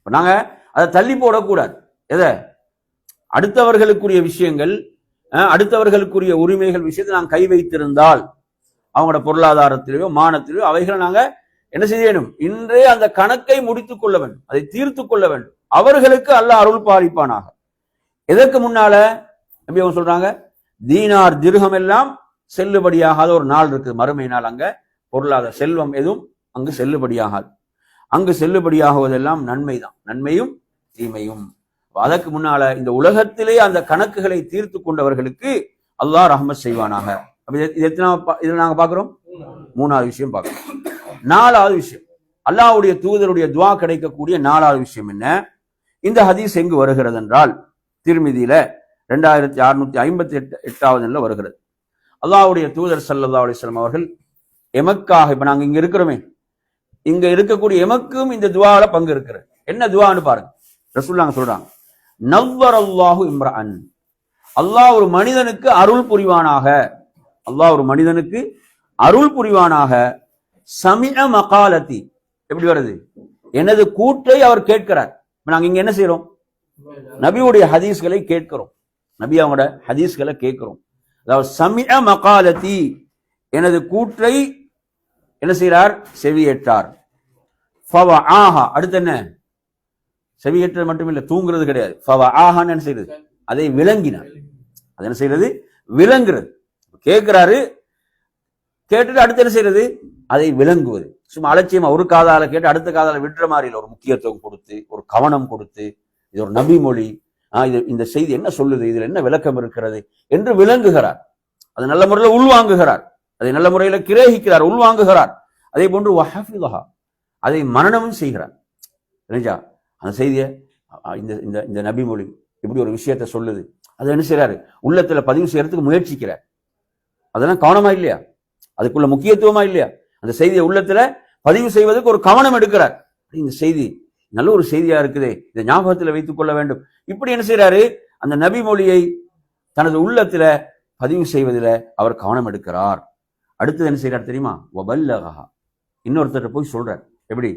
A: நாங்க அதை தள்ளி போடக்கூடாது. எதை? அடுத்தவர்களுக்குரிய விஷயங்கள், அடுத்தவர்களுக்குரிய உரிமைகள் விஷயத்தை நாங்கள் கை வைத்திருந்தால், அவங்களோட பொருளாதாரத்திலேயோ மானத்திலேயோ அவைகளை நாங்க என்ன செய்ய வேண்டும்? இன்றே அந்த கணக்கை முடித்துக் கொள்ள வேண்டும், அதை தீர்த்து கொள்ள வேண்டும். அவர்களுக்கு அல்லாஹ் அருள் பாலிப்பானாக. எதற்கு முன்னால நபி அவங்க சொல்றாங்க, தீனார் திர்ஹம் எல்லாம் செல்லுபடியாகாத ஒரு நாள் இருக்கு, மறுமை நாள். அங்க பொருளாதார செல்வம் எதுவும் அங்கு செல்லுபடியாகாது. அங்கு செல்லுபடியாகுவதெல்லாம் நன்மை தான், நன்மையும் தீமையும். அதற்கு முன்னால இந்த உலகத்திலே அந்த கணக்குகளை தீர்த்து கொண்டவர்களுக்கு அல்லாஹ் ரஹ்மத் செய்வானாக. இதில் நாங்க பாக்குறோம். மூணாவது விஷயம் பார்க்கிறோம். நாலாவது விஷயம், அல்லாஹ்வுடைய தூதருடைய துஆ கிடைக்கக்கூடிய நாலாவது விஷயம் என்ன? இந்த ஹதீஸ் எங்கு வருகிறது என்றால், திர்மிதியில 2658 வருகிறது. அல்லாஹ்வுடைய தூதர் ஸல்லல்லாஹு அலைஹி வஸல்லம் அவர்கள் எமக்காக, இப்ப நாங்க இங்க இருக்கிறோமே, இங்க இருக்கக்கூடிய எமக்கும் இந்த துஆல பங்கு இருக்கிறது. என்ன துஆன்னு பாருங்க. ரசூலுல்லாஹ் சொல்றாங்க, நவ்வரல்லாஹு இம்ரான், அல்லாஹ் ஒரு மனிதனுக்கு அருள் புரிவானாக. அல்லாஹ் ஒரு மனிதனுக்கு அருள் புரிவானாக. சமிஅ மகாலத்தி, எப்படி வருது? எனது கூற்றை அவர் கேட்கிறார். நாங்க இங்க என்ன செய்யறோம்? நபியுடைய ஹதீஸ்களை கேட்கிறோம், நபி அவங்களோட ஹதீஸ்களை கேட்கிறோம். அதாவது சமிஅ மகாலத்தி, எனது கூற்றை என்ன செய்யறார்? செவியேற்றார். ஃபவஆஹா, அடுத்து என்ன? செவியேற்றது மட்டும் இல்ல, தூங்குறது கிடையாது. ஃபவஆஹான்னு என்ன செய்யறது? அதை விளங்கினார். அது என்ன செய்யறது? விளங்குறது. கேட்கிறாரு, கேட்டுட்டு அடுத்து என்ன செய்யறது? அதை விளங்குவது. சும்மா அலட்சியமா ஒரு காதால கேட்டு அடுத்த காதால விட்டுற மாதிரி இல்லை, ஒரு முக்கியத்துவம் கொடுத்து ஒரு கவனம் கொடுத்து இது ஒரு நபி மொழி, இது இந்த செய்தி என்ன சொல்லுது, இதுல என்ன விளக்கம் இருக்கிறது என்று விளங்குகிறார். அதை நல்ல முறையில் உள்வாங்குகிறார், அதை நல்ல முறையில் கிரகிக்கிறார், உள்வாங்குகிறார். அதே போன்று வஹஃபிதஹா, அதை மனனமும் செய்கிறார். அந்த செய்தியை இந்த நபி மொழி இப்படி ஒரு விஷயத்தை சொல்லுது, அதை என்ன செய்யறாரு, உள்ளத்துல பதிவு செய்யறதுக்கு முயற்சிக்கிறார். அதெல்லாம் கவனமா இல்லையா, அதுக்குள்ள முக்கியத்துவமா இல்லையா, அந்த செய்தியை உள்ளத்துல பதிவு செய்வதற்கு ஒரு கவனம் எடுக்கிறார். இந்த செய்தி நல்ல ஒரு செய்தியா இருக்குதே, இதை ஞாபகத்துல வைத்துக் கொள்ள வேண்டும். இப்படி என்ன செய்யறாரு, அந்த நபி மொழியை தனது உள்ளத்துல பதிவு செய்வதில் அவர் கவனம் எடுக்கிறார். அடுத்தது என்ன செய்யறார் தெரியுமா, வபல்லகஹா, இன்னொருத்தர் போய் சொல்றார். எப்படி,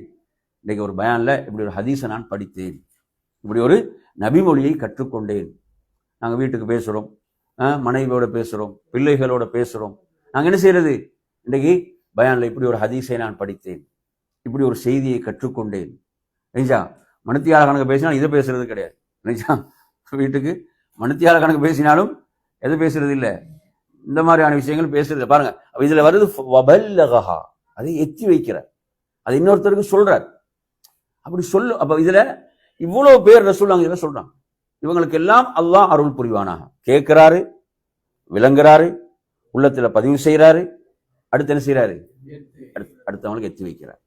A: இன்னைக்கு ஒரு பயான்ல இப்படி ஒரு ஹதீஸை நான் படித்தேன், இப்படி ஒரு நபி மொழியை கற்றுக்கொண்டேன். நாங்க வீட்டுக்கு பேசுறோம், மனைவியோட பேசுறோம், பிள்ளைகளோட பேசுறோம். நாங்க என்ன செய்யறது, இன்னைக்கு பயான்ல இப்படி ஒரு ஹதீஸை நான் படித்தேன், இப்படி ஒரு செய்தியை கற்றுக்கொண்டேன். நினைச்சா மணித்தியால கணக்கு பேசினாலும் இதை பேசுறது கிடையாது. நினைச்சா வீட்டுக்கு மணித்தியால கணக்கு பேசினாலும் எதை பேசுறது இல்லை, இந்த மாதிரியான விஷயங்கள் பேசுறது. பாருங்க, இதுல வருது வபல்லகஹா, அதை எத்தி வைக்கிறார், அது இன்னொருத்தருக்கு சொல்றார். அப்படி சொல்லு. அப்ப இதுல இவ்வளவு பேர் ரசூலுல்லாஹ் இதை சொல்றாங்க. இவங்களுக்கு எல்லாம் அல்லாஹ் அருள் புரிவானாக. கேட்கிறாரு, விளங்குறாரு, உள்ளத்துல பதிவு செய்யறாரு, அடுத்து என்ன செய்யறாரு, அடுத்தவங்களுக்கு எத்தி வைக்கிறார்.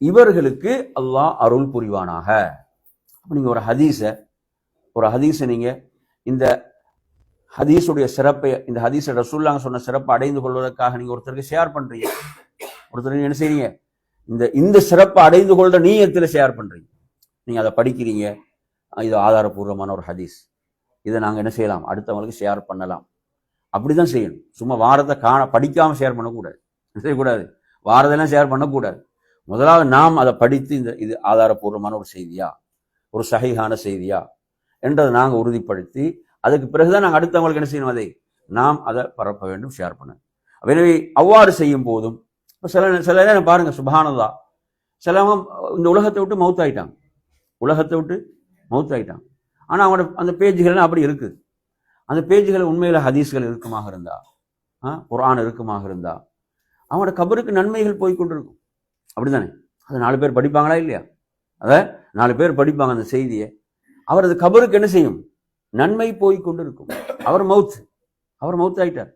A: இவர்களுக்கு அல்லாஹ் அருள் புரிவானாக. நீங்க ஒரு ஹதீஸை நீங்க இந்த ஹதீஸுடைய சிறப்பை, இந்த ஹதீஸை ரசூலுல்லாஹ் சொன்ன சிறப்பை அடைந்து கொள்வதற்காக நீங்க ஒருத்தருக்கு ஷேர் பண்றீங்க, ஒருத்தருக்கு என்ன செய்றீங்க, இந்த சிறப்பை அடைந்து கொள்ற நீயத்துல ஷேர் பண்றீங்க. நீங்க அதை படிக்கிறீங்க, இது ஆதாரபூர்வமான ஒரு ஹதீஸ், இதை நாங்க என்ன செய்யலாம், அடுத்தவங்களுக்கு ஷேர் பண்ணலாம். அப்படிதான் செய்யணும். சும்மா வாரத்தை படிக்காம ஷேர் பண்ணக்கூடாது, செய்யக்கூடாது. வாரதெல்லாம் ஷேர் பண்ணக்கூடாது. முதலாவது நாம் அதை படித்து இது ஆதாரபூர்வமான ஒரு செய்தியா, ஒரு சஹீஹான செய்தியா என்றதை நாங்கள் உறுதிப்படுத்தி அதுக்கு பிறகுதான் நாங்கள் அடுத்தவங்களுக்கு என்ன செய்யணும், நாம் அதை பரப்ப வேண்டும், ஷேர் பண்ண. எனவே அவ்வாறு செய்யும் போதும் சில நேரம் பாருங்க, சுப்ஹானல்லாஹ், சிலவங்க இந்த உலகத்தை விட்டு மௌத்தாயிட்டாங்க, ஆனா அவங்களோட அந்த பேஜ்கள் அப்படி இருக்குது. அந்த பேஜ்கள் உண்மையில ஹதீஸ்கள் இருக்குமாக இருந்தா, குர்ஆன் இருக்குமாக இருந்தா, அவங்களோட கபருக்கு நன்மைகள் போய்கொண்டிருக்கும். அப்படித்தானே? அது 4 பேர் படிப்பாங்களா இல்லையா? அதை 4 பேர் படிப்பாங்க அந்த செய்தியை. அவரது கபருக்கு என்ன செய்யும், நன்மை போய் கொண்டு இருக்கும். அவர் மவுத் ஆயிட்டார்.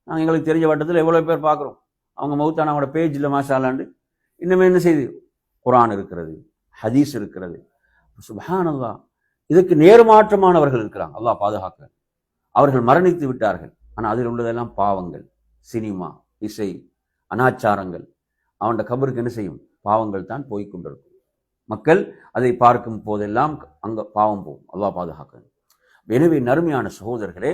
A: நாங்கள் எங்களுக்கு தெரிஞ்ச வட்டத்தில் எவ்வளவு பேர் பார்க்குறோம், அவங்க மவுத்தான அவங்களோட பேஜில் மாஷாலாண்டு இன்னுமே என்ன செய்து, குர்ஆன் இருக்கிறது, ஹதீஸ் இருக்கிறது. சுப்ஹானல்லாஹ், இதுக்கு நேர்மாற்றமானவர்கள் இருக்கிறாங்க, அல்லாஹ் பாதுகாக்க. அவர்கள் மரணித்து விட்டார்கள், ஆனால் அதில் உள்ளதெல்லாம் பாவங்கள், சினிமா, இசை, அனாச்சாரங்கள். அவனோட கபருக்கு என்ன செய்யும், பாவங்கள் தான் போய்கொண்டிருக்கும். மக்கள் அதை பார்க்கும் போதெல்லாம் அங்க பாவம் போகும், அல்லாஹ் பாதுகாக்க. எனவே நறுமையான சகோதரர்களே,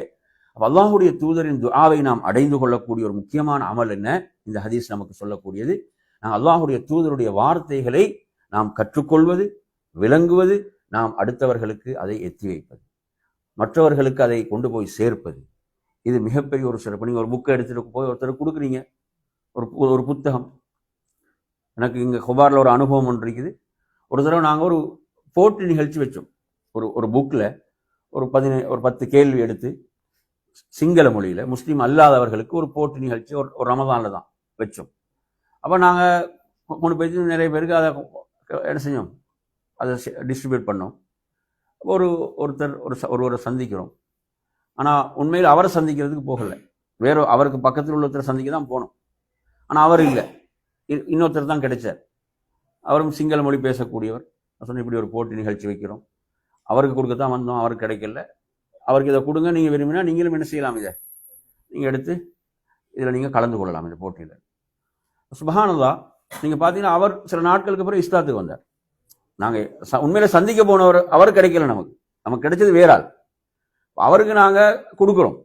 A: அல்லாஹுடைய தூதரின் துஆவை நாம் அடைந்து கொள்ளக்கூடிய ஒரு முக்கியமான அமல் என்ன, இந்த ஹதீஸ் நமக்கு சொல்லக்கூடியது. நாம் அல்லாஹுடைய தூதருடைய வார்த்தைகளை நாம் கற்றுக்கொள்வது, விளங்குவது, நாம் அடுத்தவர்களுக்கு அதை எத்தி வைப்பது, மற்றவர்களுக்கு அதை கொண்டு போய் சேர்ப்பது. இது மிகப்பெரிய ஒரு சிறப்பு. நீங்க ஒரு புக்கை எடுத்துட்டு போய் ஒருத்தர் கொடுக்குறீங்க, ஒரு புத்தகம். எனக்கு இங்க குபாரில் ஒரு அனுபவம் ஒன்று இருக்குது. ஒரு தடவை நாங்கள் ஒரு போட்டி நிகழ்ச்சி வச்சோம். ஒரு புக்கில் ஒரு 10 கேள்வி எடுத்து சிங்கள மொழியில் முஸ்லீம் அல்லாதவர்களுக்கு ஒரு போட்டி நிகழ்ச்சி ஒரு ரமதானில் தான் வச்சோம். அப்போ நாங்கள் கொண்டு போய் நிறைய பேருக்கு அதை என்ன செஞ்சோம், அதை டிஸ்ட்ரிபியூட் பண்ணோம். ஒருத்தரை சந்திக்கிறோம். ஆனால் உண்மையில் அவரை சந்திக்கிறதுக்கு போகலை, அவருக்கு பக்கத்தில் உள்ள ஒருத்தரை சந்திக்க தான் போனோம். ஆனால் அவர் இல்லை, இன்னொருத்தர் தான் கிடைச்சார். அவரும் சிங்கள மொழி பேசக்கூடியவர். சொன்ன இப்படி ஒரு போட்டி நிகழ்ச்சி வைக்கிறோம், அவருக்கு கொடுக்கத்தான் வந்தோம், அவருக்கு கிடைக்கல, அவருக்கு இதை கொடுங்க, நீங்கள் விரும்பினா நீங்களும் என்ன செய்யலாம், இதை நீங்கள் எடுத்து இதில் நீங்கள் கலந்து கொள்ளலாம் இந்த போட்டியில். சுப்ஹானல்லாஹ், நீங்கள் பார்த்தீங்கன்னா அவர் சில நாட்களுக்கு பிறகு இஸ்லாத்துக்கு வந்தார். நாங்கள் உண்மையில சந்திக்க போனவர், அவர் கிடைக்கல, நமக்கு கிடைச்சது வேறால். அவருக்கு நாங்கள் கொடுக்குறோம்,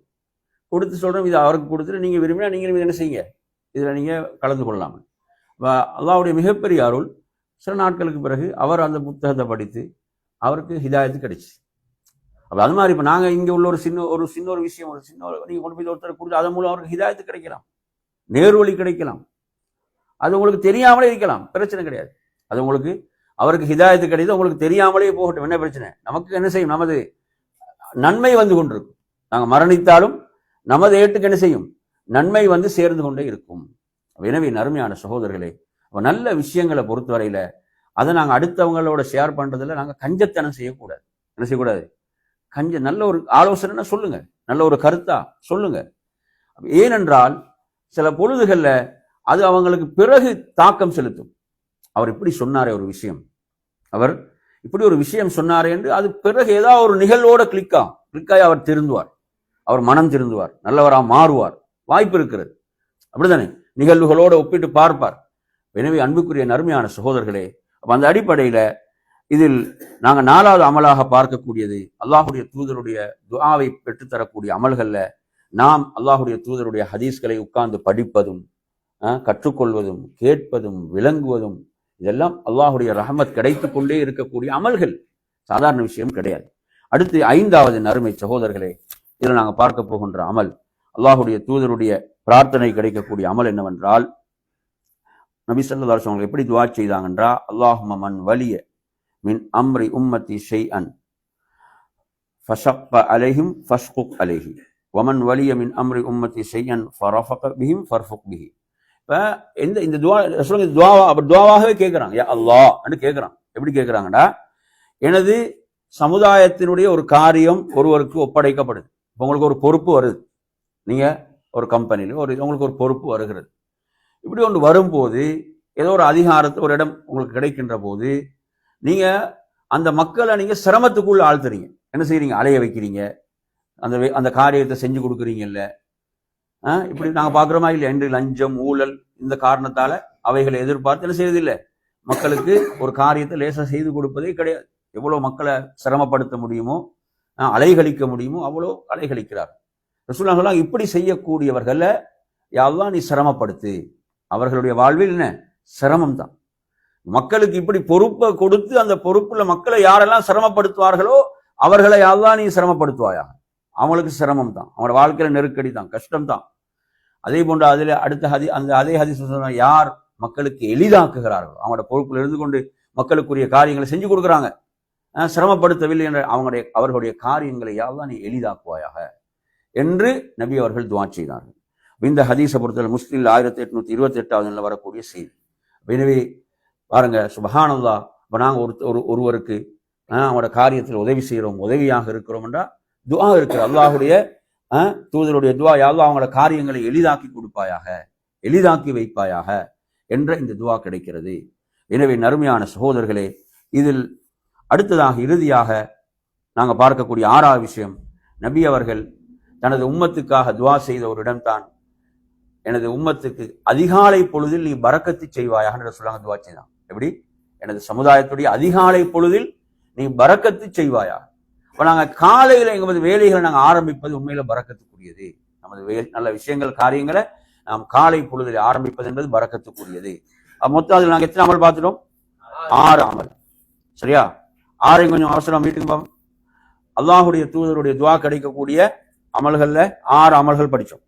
A: கொடுத்து சொல்கிறோம், இது அவருக்கு கொடுத்துட்டு நீங்கள் விரும்பினா நீங்களும் என்ன செய்யுங்க, இதில் நீங்கள் கலந்து கொள்ளலாம். அல்லாஹ்வுடைய மிகப்பெரிய அருள், சில நாட்களுக்கு பிறகு அவர் அந்த புத்தகத்தை படித்து அவருக்கு ஹிதாயத்து கிடைச்சி. அப்போ அது மாதிரி இப்போ நாங்கள் இங்கே உள்ள ஒரு சின்ன விஷயம், நீங்கள் கொண்டு போய் ஒருத்தர் கொடுத்து அதன் மூலம் அவருக்கு ஹிதாயத்து கிடைக்கலாம், நேர்வழி கிடைக்கலாம். அது உங்களுக்கு தெரியாமலே இருக்கலாம், பிரச்சனை கிடையாது. அது அவருக்கு ஹிதாயத்து கிடையாது, உங்களுக்கு தெரியாமலே போகட்டும், என்ன பிரச்சனை? நமக்கு என்ன செய்யும், நமது நன்மை வந்து கொண்டிருக்கும். நாங்கள் மரணித்தாலும் நமது ஏட்டுக்கு என்ன செய்யும், நன்மை வந்து சேர்ந்து கொண்டே இருக்கும். எனவே அருமையான சகோதரர்களே, நல்ல விஷயங்களை பொறுத்தவரையில அதை நாங்கள் அடுத்தவங்களோட ஷேர் பண்றதுல நாங்கள் கஞ்சத்தனம் செய்யக்கூடாது. என்ன செய்யக்கூடாது? நல்ல ஒரு ஆலோசனை சொல்லுங்க, நல்ல ஒரு கருத்தா சொல்லுங்க. ஏனென்றால் சில பொழுதுகள்ல அது அவங்களுக்கு பிறகு தாக்கம் செலுத்தும். அவர் இப்படி சொன்னாரே ஒரு விஷயம், அவர் இப்படி ஒரு விஷயம் சொன்னாரே என்று அது பிறகு ஏதாவது ஒரு நிகழ்வோட கிளிக்காய் அவர் திருந்துவார், அவர் மனம் திருந்துவார், நல்லவராக மாறுவார், வாய்ப்பு இருக்கிறது. அப்படித்தானே? நிகழ்வுகளோடு ஒப்பிட்டு பார்ப்பார். எனவே அன்புக்குரிய நறுமையான சகோதரர்களே, அந்த அடிப்படையில இதில் நாங்கள் 4வது அமலாக பார்க்கக்கூடியது அல்லாஹுடைய தூதருடைய துஆவை பெற்றுத்தரக்கூடிய அமல்கள்ல நாம் அல்லாஹுடைய தூதருடைய ஹதீஸ்களை உட்கார்ந்து படிப்பதும் கற்றுக்கொள்வதும் கேட்பதும் விளங்குவதும், இதெல்லாம் அல்லாஹுடைய ரஹமத் கிடைத்துக் கொண்டே இருக்கக்கூடிய அமல்கள், சாதாரண விஷயம் கிடையாது. அடுத்து 5வது நறுமை சகோதரர்களே, இதில் நாங்கள் பார்க்க போகின்ற அமல் அல்லாஹுடைய தூதருடைய பிரார்த்தனை கிடைக்கக்கூடிய அமல் என்னவென்றால், நபி ஸல்லல்லாஹு அலைஹி வஸல்லம் எப்படி துஆ செய்தாங்கன்றா, அல்லாஹும்ம மன் வலிய மின் அம்ரி உம்மத்தி ஷைஅன் ஃபஷக்க அலைஹிம் ஃபஷ்குக் அலைஹி வமன் வலிய மின் அம்ரி உம்மத்தி ஷைஅன் ஃபரஃபக பிஹிம் ஃபர்ஃபுக் பிஹி. இப்போ இந்த துஆவாகவே கேட்குறாங்க, யா அல்லாஹ் என்று கேட்குறாங்க. எப்படி கேட்குறாங்கடா, எனது சமுதாயத்தினுடைய ஒரு காரியம் ஒருவருக்கு ஒப்படைக்கப்படுது. இப்போ உங்களுக்கு ஒரு பொறுப்பு வருது, நீங்க ஒரு கம்பெனியில் உங்களுக்கு ஒரு பொறுப்பு வருகிறது. இப்படி ஒன்று வரும்போது, ஏதோ ஒரு அதிகாரத்தை ஒரு இடம் உங்களுக்கு கிடைக்கின்ற போது, நீங்க அந்த மக்களை நீங்க சிரமத்துக்குள்ள ஆழ்த்துறீங்க. என்ன செய்றீங்க? அலைய வைக்கிறீங்க, அந்த காரியத்தை செஞ்சு கொடுக்குறீங்கல்ல. இப்படி நாங்க பாக்குறோமா இல்லை? என்று லஞ்சம் ஊழல் இந்த காரணத்தால அவைகளை எதிர்பார்த்து என்ன செய்யறதில்லை, மக்களுக்கு ஒரு காரியத்தை லேசா செய்து கொடுப்பதே கிடையாது. எவ்வளவு மக்களை சிரமப்படுத்த முடியுமோ, அலைகழிக்க முடியுமோ அவ்வளோ அலைகழிக்கிறார். ரசூலுல்லாஹ் இப்படி செய்யக்கூடியவர்களை யா அல்லாஹ் நீ சிரமப்படுத்து. அவர்களுடைய வாழ்வில் என்ன சிரமம் தான். மக்களுக்கு இப்படி பொறுப்பை கொடுத்து அந்த பொறுப்புல மக்களை யாரெல்லாம் சிரமப்படுத்துவார்களோ அவர்களை யா அல்லாஹ் நீ சிரமப்படுத்துவாயா. அவங்களுக்கு சிரமம் தான், அவங்களோட வாழ்க்கையில நெருக்கடி தான், கஷ்டம் தான். அதே போன்று அதுல அடுத்த அதே ஹதீஸ் யார் மக்களுக்கு எளிதாக்குகிறார்கள், அவங்களோட பொறுப்புல இருந்து கொண்டு மக்களுக்குரிய காரியங்களை செஞ்சு கொடுக்குறாங்க, சிரமப்படுத்தவில்லை என்ற அவர்களுடைய காரியங்களை யா அல்லாஹ் நீ எளிதாக்குவாயாக என்று நபி அவர்கள் துஆ செய்தார்கள். இந்த ஹதீஸை பொறுத்தவரை முஸ்லிம் 1828 வரக்கூடிய செய்தி. எனவே பாருங்க, சுப்ஹானல்லாஹ். இப்போ நாங்கள் ஒருவருக்கு அவங்களோட காரியத்தில் உதவி செய்கிறோம், உதவியாக இருக்கிறோம் என்றால் துஆ இருக்கிற அல்லாஹுடைய தூதருடைய துஆ, யா அல்லாஹ் அவங்களோட காரியங்களை எளிதாக்கி கொடுப்பாயாக, எளிதாக்கி வைப்பாயாக என்ற இந்த துஆ கிடைக்கிறது. எனவே நறுமையான சகோதரர்களே, இதில் அடுத்ததாக இறுதியாக நாங்கள் பார்க்கக்கூடிய 6வது விஷயம், நபி அவர்கள் தனது உம்மத்துக்காக துஆ செய்த ஒரு இடம்தான், எனது உம்மத்துக்கு அதிகாலை பொழுதில் நீ பரக்கத்து செய்வாயாக என்று சொல்லுவாங்க. துஆ செய்தான். எப்படி? எனது சமுதாயத்துடைய அதிகாலை பொழுதில் நீ பரக்கத்து செய்வாயா. அப்ப நாங்க காலையில எங்களது வேலைகளை நாங்கள் ஆரம்பிப்பது உண்மையில பரக்கத்துக்குரியது. நமது நல்ல விஷயங்கள் காரியங்களை நாம் காலை பொழுதில் ஆரம்பிப்பது என்பது பரக்கத்துக்குரியது. மொத்தம் அதில் நாங்கள் எத்தனை அமல் பார்த்துட்டோம்? 6 அமல். சரியா? 6 கொஞ்சம் அவசரம் வீட்டுக்கு போவோம். அல்லாஹுடைய தூதருடைய துஆ கிடைக்கக்கூடிய அமல்கள்ல 6 அமல்கள் படிச்சோம்.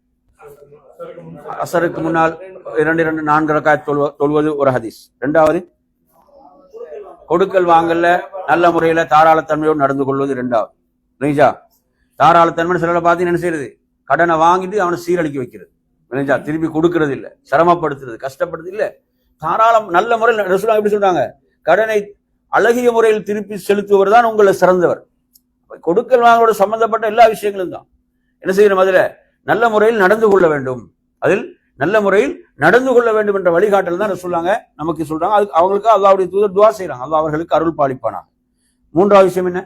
A: அசருக்கு முன்னால் 2 4 ரக்காத் தொழுவது ஒரு ஹதீஸ். 2வது கொடுக்கல் வாங்கல்ல நல்ல முறையில தாராளத்தன்மையோடு நடந்து கொள்வது 2வது. புரிஞ்சா? தாராளத்தன்மை சில பார்த்தீங்கன்னா என்ன செய்யறது, கடனை வாங்கிட்டு அவனை சீரழிக்க வைக்கிறது. புரிஞ்சா? திருப்பி கொடுக்கறது இல்லை, சிரமப்படுத்துறது, கஷ்டப்படுறது இல்லை. தாராளம் நல்ல முறையில் ரசூலுல்லாஹ் எப்படி சொல்றாங்க, கடனை அழகிய முறையில் திருப்பி செலுத்துவர் தான் உங்களை சிறந்தவர். கொடுக்கல் வாங்கலோட சம்பந்தப்பட்ட எல்லா விஷயங்களும் தான் என்ன செய்யணும், அதுல நல்ல முறையில் நடந்து கொள்ள வேண்டும், அதில் நல்ல முறையில் நடந்து கொள்ள வேண்டும் என்ற வழிகாட்டல் தான் சொல்லுவாங்க, நமக்கு சொல்றாங்க. அது அவங்களுக்கு அல்லாஹ்வுடைய தூதர் துஆ செய்யறாங்க, அல்லாஹ் அவர்களுக்கு அருள் பாலிப்பானாக. 3வது விஷயம் என்ன,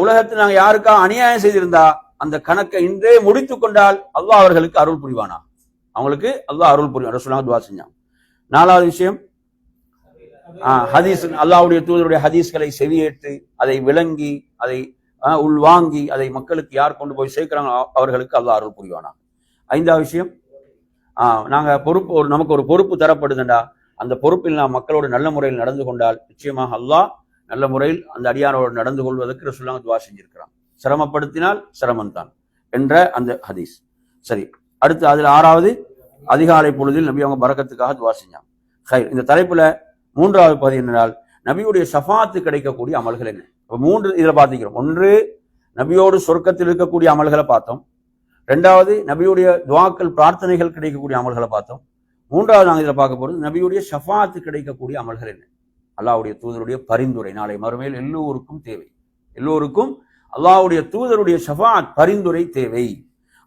A: உலகத்தில் நாங்க யாருக்கா அநியாயம் செய்திருந்தா அந்த கணக்கை இன்றே முடித்துக் கொண்டால் அல்லாஹ் அவர்களுக்கு அருள் புரிவானா, அவங்களுக்கு அல்லாஹ் அருள் புரிவான் சொல்லுவாங்க, துஆ செஞ்சாங்க. 4வது விஷயம் ஹதீஸ், அல்லாஹ்வுடைய தூதருடைய ஹதீஸ்களை செவியேற்று அதை விளங்கி அதை உள்வாங்கி அதை மக்களுக்கு யார் கொண்டு போய் சேர்க்கிறாங்க அவர்களுக்கு அல்லாஹ் அருள் புரிவானா. 5வது விஷயம், நாங்க பொறுப்பு நமக்கு ஒரு பொறுப்பு தரப்படுதுண்டா அந்த பொறுப்பில் நாம் மக்களோடு நல்ல முறையில் நடந்து கொண்டால் நிச்சயமாக அல்லாஹ் நல்ல முறையில் அந்த அடியாரோடு நடந்து கொள்வதற்கு ரசூலுல்லாஹ் துஆ செஞ்சிருக்கிறான். சிரமப்படுத்தினால் சிரமம் தான் என்ற அந்த ஹதீஸ். சரி, அடுத்து அதில் 6வது அதிகாலை பொழுதில் நபி அவங்க பரக்கத்துக்காக துஆ செஞ்சாங்க. இந்த தலைப்புல 3வது பகுதி என்னென்றால் நபியுடைய ஷஃபாத்து கிடைக்கக்கூடிய அமல்கள் என்ன. 3 இதுல பார்த்துக்கிறோம். 1 நபியோடு சொர்க்கத்தில் இருக்கக்கூடிய அமல்களை பார்த்தோம். ரெண்டாவது நபியுடைய துவாக்கள் பிரார்த்தனைகள் கிடைக்கக்கூடிய அமல்களை பார்த்தோம். மூன்றாவது நாங்கள் இதில் பார்க்க போகிறது நபியுடைய ஷஃபாத்து கிடைக்கக்கூடிய அமல்கள் என்ன. அல்லாஹ்வுடைய தூதருடைய பரிந்துரை நாளை மறுமையில் எல்லோருக்கும் தேவை. எல்லோருக்கும் அல்லாஹ்வுடைய தூதருடைய ஷஃபாத் பரிந்துரை தேவை.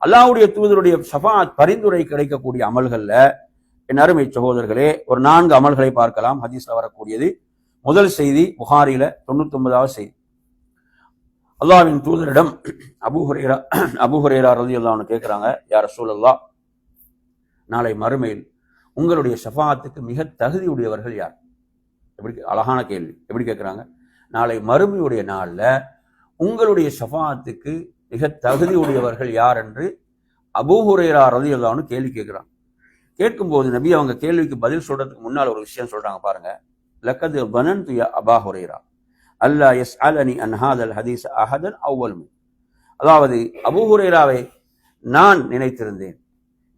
A: அல்லாஹ்வுடைய தூதருடைய ஷஃபாத் பரிந்துரை கிடைக்கக்கூடிய அமல்கள்ல என் அருமை சகோதரர்களே ஒரு 4 அமல்களை பார்க்கலாம். ஹதீஸ்ல வரக்கூடியது முதல் செய்தி புகாரில 99வது செய்தி. அல்லாஹ்வின் தூதரிடம் அபூ ஹுரைரா ரலியல்லாஹு அன்ஹு கேட்கிறாங்க, யா ரசூலல்லாஹ், நாளை மறுமையில் உங்களுடைய ஷஃபாத்துக்கு மிக தகுதியுடையவர்கள் யார்? எப்படி அழகான கேள்வி. எப்படி கேட்கிறாங்க? நாளை மறுமையுடைய நாள்ல உங்களுடைய ஷஃபாத்துக்கு மிக தகுதியுடையவர்கள் யார் என்று அபூ ஹுரைரா ரலியல்லாஹு அன்ஹு கேள்வி கேட்கிறாங்க. கேட்கும்போது நபி அவங்க கேள்விக்கு பதில் சொல்றதுக்கு முன்னால் ஒரு விஷயம் சொல்றாங்க பாருங்க. லக்கத் பனன்து யா அபா ஹுரைரா அல்லா யஸ்அலனி அன் ஹாதல் ஹதீஸ் அஹதன் அவ்வல் மின். அதாவது அபூ ஹுரைராவை நான் நினைத்திருந்தேன்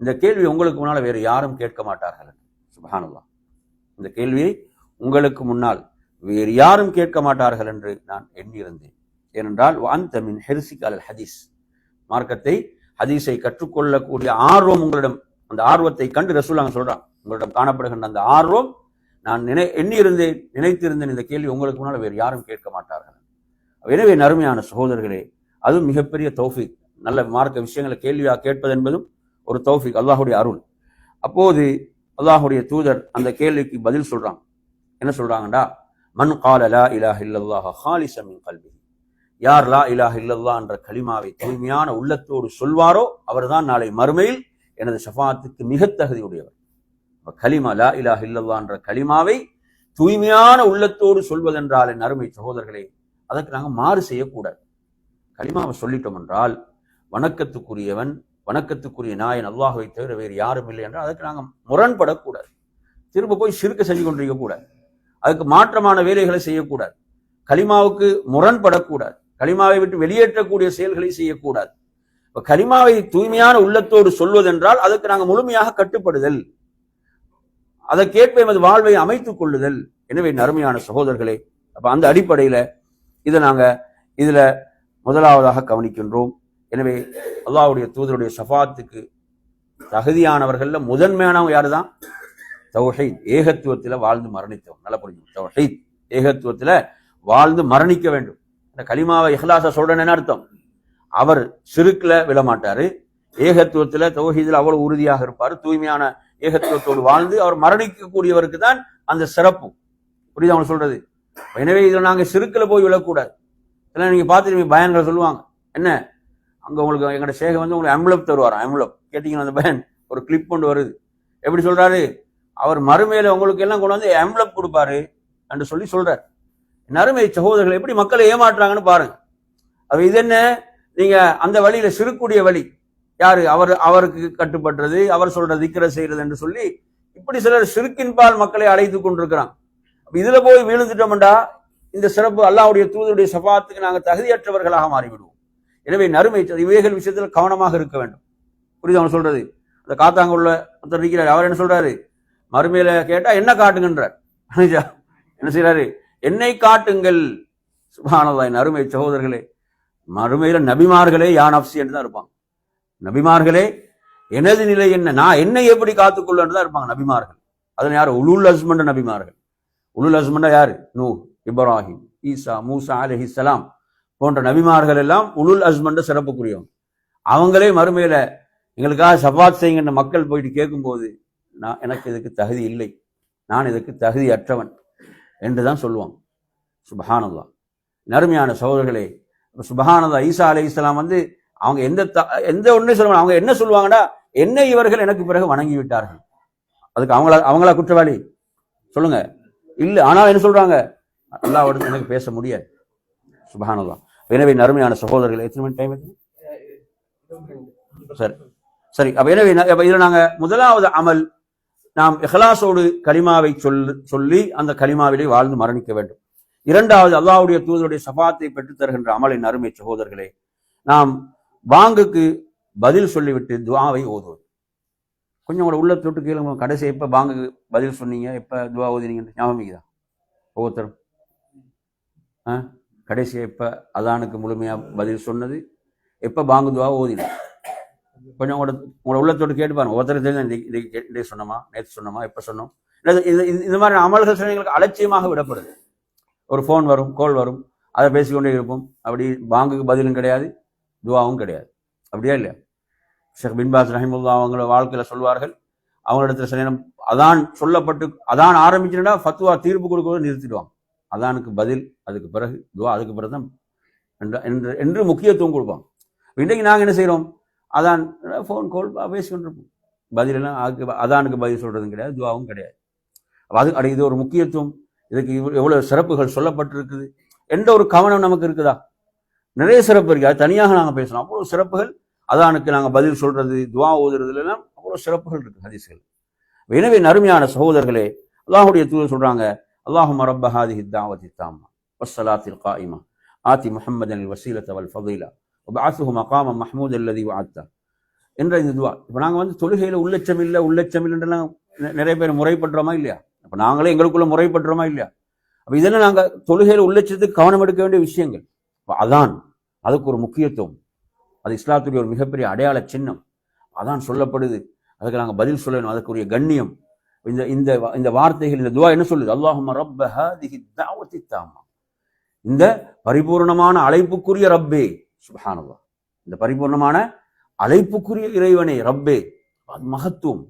A: இந்த கேள்வி உங்களுக்கு முன்னால் வேறு யாரும் கேட்க மாட்டார்கள். சுப்ஹானல்லாஹ், இந்த கேள்வியை உங்களுக்கு முன்னால் வேறு யாரும் கேட்க மாட்டார்கள் என்று நான் எண்ணியிருந்தேன். ஏனென்றால் வஅன்த மின் ஹிர்ஸிக அலல் ஹதீஸ், மார்க்கத்தை ஹதீஸை கற்றுக்கொள்ளக்கூடிய ஆர்வம் உங்களிடம், அந்த ஆர்வத்தை கண்டு ரசூலுல்லாஹ் சொல்றான், உங்களிடம் காணப்படுகின்ற அந்த ஆர்வம் நான் நினைத்திருந்தேன் இந்த கேள்வி உங்களுக்கு முன்னால் வேறு யாரும் கேட்க மாட்டார்கள். எனவே நறுமையான சகோதரர்களே, அதுவும் மிகப்பெரிய தௌஃபீக். நல்ல மார்க்க விஷயங்களை கேள்வியாக கேட்பது என்பதும் ஒரு தௌஃபீக், அல்லாஹுடைய அருள். அப்போது அல்லாஹுடைய தூதர் அந்த கேள்விக்கு பதில் சொல்றாங்க. என்ன சொல்றாங்கடா, மன் கால லா இலாஹ இல்லல்லாஹ ஹாலிஸன் மின் கல்பிஹி, யார் லா இலாஹ இல்லல்லாஹ் என்ற கலிமாவை தூய்மையான உள்ளத்தோடு சொல்வாரோ அவர்தான் நாளை மறுமையில் எனது ஷஃபாத்துக்கு மிக தகுதியுடையவர். கலிமா லா இலாஹ இல்லல்லாஹ் என்ற கலிமாவை தூய்மையான உள்ளத்தோடு சொல்வதென்றால் என் அருமை சகோதரர்களே, அதற்கு நாங்கள் மாறு செய்யக்கூடாது. கலிமாவை சொல்லிட்டோம் என்றால் வணக்கத்துக்குரியவன், வணக்கத்துக்குரிய நாயன் அல்லாஹ்வை தவிர வேறு யாரும் இல்லை என்றால் அதற்கு நாங்கள் முரண்படக்கூடாது. திரும்ப போய் ஷிர்க் செஞ்சு கொண்டிருக்க கூடாது. அதுக்கு மாற்றமான வேலைகளை செய்யக்கூடாது. கலிமாவுக்கு முரண்படக்கூடாது. கலிமாவை விட்டு வெளியேற்றக்கூடிய செயல்களை செய்யக்கூடாது. இப்ப கலிமாவை தூய்மையான உள்ளத்தோடு சொல்வதென்றால் அதற்கு நாங்கள் முழுமையாக கட்டுப்படுதல், அதற்கேற்ப எமது வாழ்வை அமைத்துக் கொள்ளுதல். எனவே நறுமையான சகோதரர்களே, அப்ப அந்த அடிப்படையில இதை நாங்க இதுல முதலாவதாக கவனிக்கின்றோம். எனவே அல்லாஹ்வுடைய தூதருடைய ஷஃபாத்துக்கு தகுதியானவர்கள்ல முதன்மையானவங்க யாருதான்? தௌஹீத், ஏகத்துவத்துல வாழ்ந்து மரணித்தவங்க. நல்லா புரிஞ்சுக்கணும், தௌஹீத் ஏகத்துவத்துல வாழ்ந்து மரணிக்க வேண்டும். இந்த கலிமாவை இஹ்லாஸா சொல்றேன்னு என்ன அர்த்தம்? அவர் ஷிர்க்ல விழமாட்டாரு, ஏகத்துவத்துல தௌஹீதுல அவ்வளவு உறுதியாக இருப்பாரு, தூய்மையான ஏகத்துவத்தோடு வாழ்ந்து அவர் மரணிக்கக்கூடியவருக்கு தான் அந்த சிறப்பு. புரியுது அவங்க சொல்றது? எனவே இதுல நாங்க ஷிர்க்ல போய் விழக்கூடாது. இதெல்லாம் நீங்க பார்த்துட்டு பயான்களை சொல்லுவாங்க, என்ன அங்க உங்களுக்கு எங்கட ஷேக வந்து உங்களுக்கு எம்லப் தருவாராம். எம்லப் கேட்டீங்கன்னா அந்த பயான் ஒரு கிளிப் கொண்டு வருது. எப்படி சொல்றாரு? அவர் மறுமையில உங்களுக்கு எல்லாம் கொண்டு வந்து எம்லப் கொடுப்பாரு என்று சொல்லி சொல்றாரு. நறுமை சகோதரர்கள் எப்படி மக்களை ஏமாற்றுறாங்கன்னு பாருங்க. அது இது என்ன, நீங்க அந்த வழியில சிறுக்கூடிய வழி யாரு? அவருக்கு கட்டுப்படுறது, அவர் சொல்ற திக்ர செய்யறது என்று சொல்லி இப்படி சிலர் சிறுக்கின் பால் மக்களை அழைத்து கொண்டிருக்கிறான். இதுல போய் விழுந்துட்டோம்டா இந்த சிறப்பு அல்லாஹ்வுடைய தூதருடைய ஷஃபாத்துக்கு நாங்கள் தகுதியற்றவர்களாக மாறிவிடுவோம். எனவே நறுமை இவைகள் விஷயத்துல கவனமாக இருக்க வேண்டும். புரியுது அவன் சொல்றது? அந்த காத்தாங்குள்ள ஒருத்தர் இருக்கிறார், அவர் என்ன சொல்றாரு? மறுமையில கேட்டா என்ன காட்டுங்கன்றார். என்ன செய்யறாரு? என்னை காட்டுங்கள். சுப்ஹானல்லாஹ். நறுமை சகோதரர்களே, மறுமையில நபிமார்களே யா நஃப்ஸி என்று தான் இருப்பாங்க. நபிமார்களே எனது நிலை என்ன, நான் என்னை எப்படி காத்துக்கொள்ள தான் இருப்பாங்க நபிமார்கள். அதில் யார்? உலுல் அஸ்மண்ட நபிமார்கள். உலுல் அஸ்மண்டா யாரு? நூஹ், இப்ராஹிம், ஈசா, மூசா அலைஹிஸ்ஸலாம் போன்ற நபிமார்கள் எல்லாம் உலுல் அஸ்மண்ட சிறப்புக்குரியவங்க. அவங்களே மறுமையில எங்களுக்காக ஷஃபாத் செய்யுங்க மக்கள் போயிட்டு கேட்கும்போது எனக்கு இதுக்கு தகுதி இல்லை, நான் இதுக்கு தகுதி அற்றவன் என்றுதான் சொல்லுவாங்க. சுப்ஹானல்லாஹ். நறுமையான சகோதரர்களே, சுப்ஹானல்லாஹ். ஈசா அலைஹிஸ்ஸலாம் வந்து அவங்க எந்த ஒண்ணு சொல்லுவாங்க, அவங்க என்ன சொல்லுவாங்கன்னா, என்னை இவர்கள் எனக்கு பிறகு வணங்கி விட்டார்கள். அதுக்கு அவங்களா குற்றவாளி? சொல்லுங்க, இல்ல. ஆனால் என்ன சொல்றாங்க? அல்லாஹ்வோடு எனக்கு பேச முடியாது. சுப்ஹானல்லாஹ். எனவே நறுமையான சகோதரர்கள், எத்தனை மணி டைம்? சரி. அப்ப எனவே இதுல நாங்க முதலாவது அமல், நாம் இஹ்லாஸோடு கலிமாவை சொல்லி அந்த கலிமாவிலே வாழ்ந்து மரணிக்க வேண்டும். இரண்டாவது, அல்லாஹ்வுடைய தூதருடைய ஷஃபாத்தை பெற்றுத் தருகின்ற அமலின் அருமை சகோதரர்களே, நாம் பாங்குக்கு பதில் சொல்லிவிட்டு துஆவை ஓதுவது. கொஞ்சம் கூட உள்ள தொட்டு கேளுங்க, கடைசி எப்ப பாங்குக்கு பதில் சொன்னீங்க, எப்ப துஆ ஓதினீங்க ஞாபகம் இருக்குதா? ஒவ்வொருத்தரும் கடைசியா எப்ப அதானுக்கு முழுமையா பதில் சொன்னது, எப்ப பாங்கு துஆ ஓதினீங்க? கொஞ்சம் உங்களோட உள்ளத்தோடு கேட்டு பாருங்க. ஒருத்தர் தெரிஞ்சு இதை சொன்னோமா, நேற்று சொன்னோமா, எப்போ சொன்னோம். இந்த மாதிரி அமல்கள் சில எங்களுக்கு அலட்சியமாக விடப்படுது. ஒரு ஃபோன் வரும், கோல் வரும், அதை பேசிக்கொண்டே இருப்போம். அப்படி பாங்குக்கு பதிலும் கிடையாது, துவாவும் கிடையாது. அப்படியா இல்லையா? ஷேக் பின் பாஸ் ரஹிமுல்லா அவங்களோட வாழ்க்கையில் சொல்வார்கள், அவங்களிடத்துல சில நேரம் அதான் சொல்லப்பட்டு அதான் ஆரம்பிச்சுட்டா ஃபத்வா தீர்ப்பு கொடுக்கறது நிறுத்திடுவாங்க. அதானுக்கு பதில், அதுக்கு பிறகு துவா, அதுக்கு பிறகு தான் என்று முக்கியத்துவம் கொடுப்பாங்க. இன்றைக்கு நாங்கள் என்ன செய்கிறோம்? அதான் ஃபோன் கோல் பேசிக்கொண்டிருப்போம், பதிலெல்லாம் அதானுக்கு பதில் சொல்கிறதும் கிடையாது, துவாவும் கிடையாது. அது இது ஒரு முக்கியத்துவம், இதுக்கு எவ்வளோ சிறப்புகள் சொல்லப்பட்டிருக்குது என்ற ஒரு கவனம் நமக்கு இருக்குதா? நிறைய சிறப்பு இருக்குது, அது தனியாக நாங்கள் பேசலாம். அவ்வளோ சிறப்புகள், அதானுக்கு நாங்கள் பதில் சொல்கிறது, துவா ஓதுறதுலாம் அவ்வளோ சிறப்புகள் இருக்குது ஹதீஸ்கள். எனவே நறுமையான சகோதரர்களே, அல்லாஹுடைய தூதர் சொல்கிறாங்க, அல்லாஹும்ம ரப்ப ஹாதிஹி தாவத்தி தாம்மா வஸ்ஸலாத்தில் காயிமா ஆதி முஹம்மதன் வஸீலத வல் ஃபதீலா வபஅத்ஹு மகாம மஹ்மூத் அல்லதி வஅத்தா என்ற இந்த துவா. இப்போ நாங்கள் வந்து தொழுகையில் உள்ளச்சம் இல்லைன்றெல்லாம் நிறைய பேர் முறைப்படுறோமா இல்லையா? அப்போ நாங்களே எங்களுக்குள்ள முறைப்படுறோமா இல்லையா? அப்போ இதெல்லாம் நாங்கள் தொழுகையில் உள்ளச்சத்துக்கு கவனம் எடுக்க வேண்டிய விஷயங்கள். இப்போ அதான், அதுக்கு ஒரு முக்கியத்துவம், அது இஸ்லாத்துடைய ஒரு மிகப்பெரிய அடையாள சின்னம். அதான் சொல்லப்படுது, அதுக்கு நாங்கள் பதில் சொல்லணும், அதுக்குரிய கண்ணியம். இந்த இந்த இந்த வார்த்தைகள், இந்த துவா என்ன சொல்லுது? அல்லாஹும்ம ரப்ப ஹாதிஹி தாவத்தி தாம்மா, இந்த பரிபூர்ணமான அழைப்புக்குரிய ரப்பே, சுப்ஹானல்லாஹ், இந்த பரிபூர்ணமான அழைப்புக்குரிய இறைவனே ரப்பே, அது மகத்துவம்.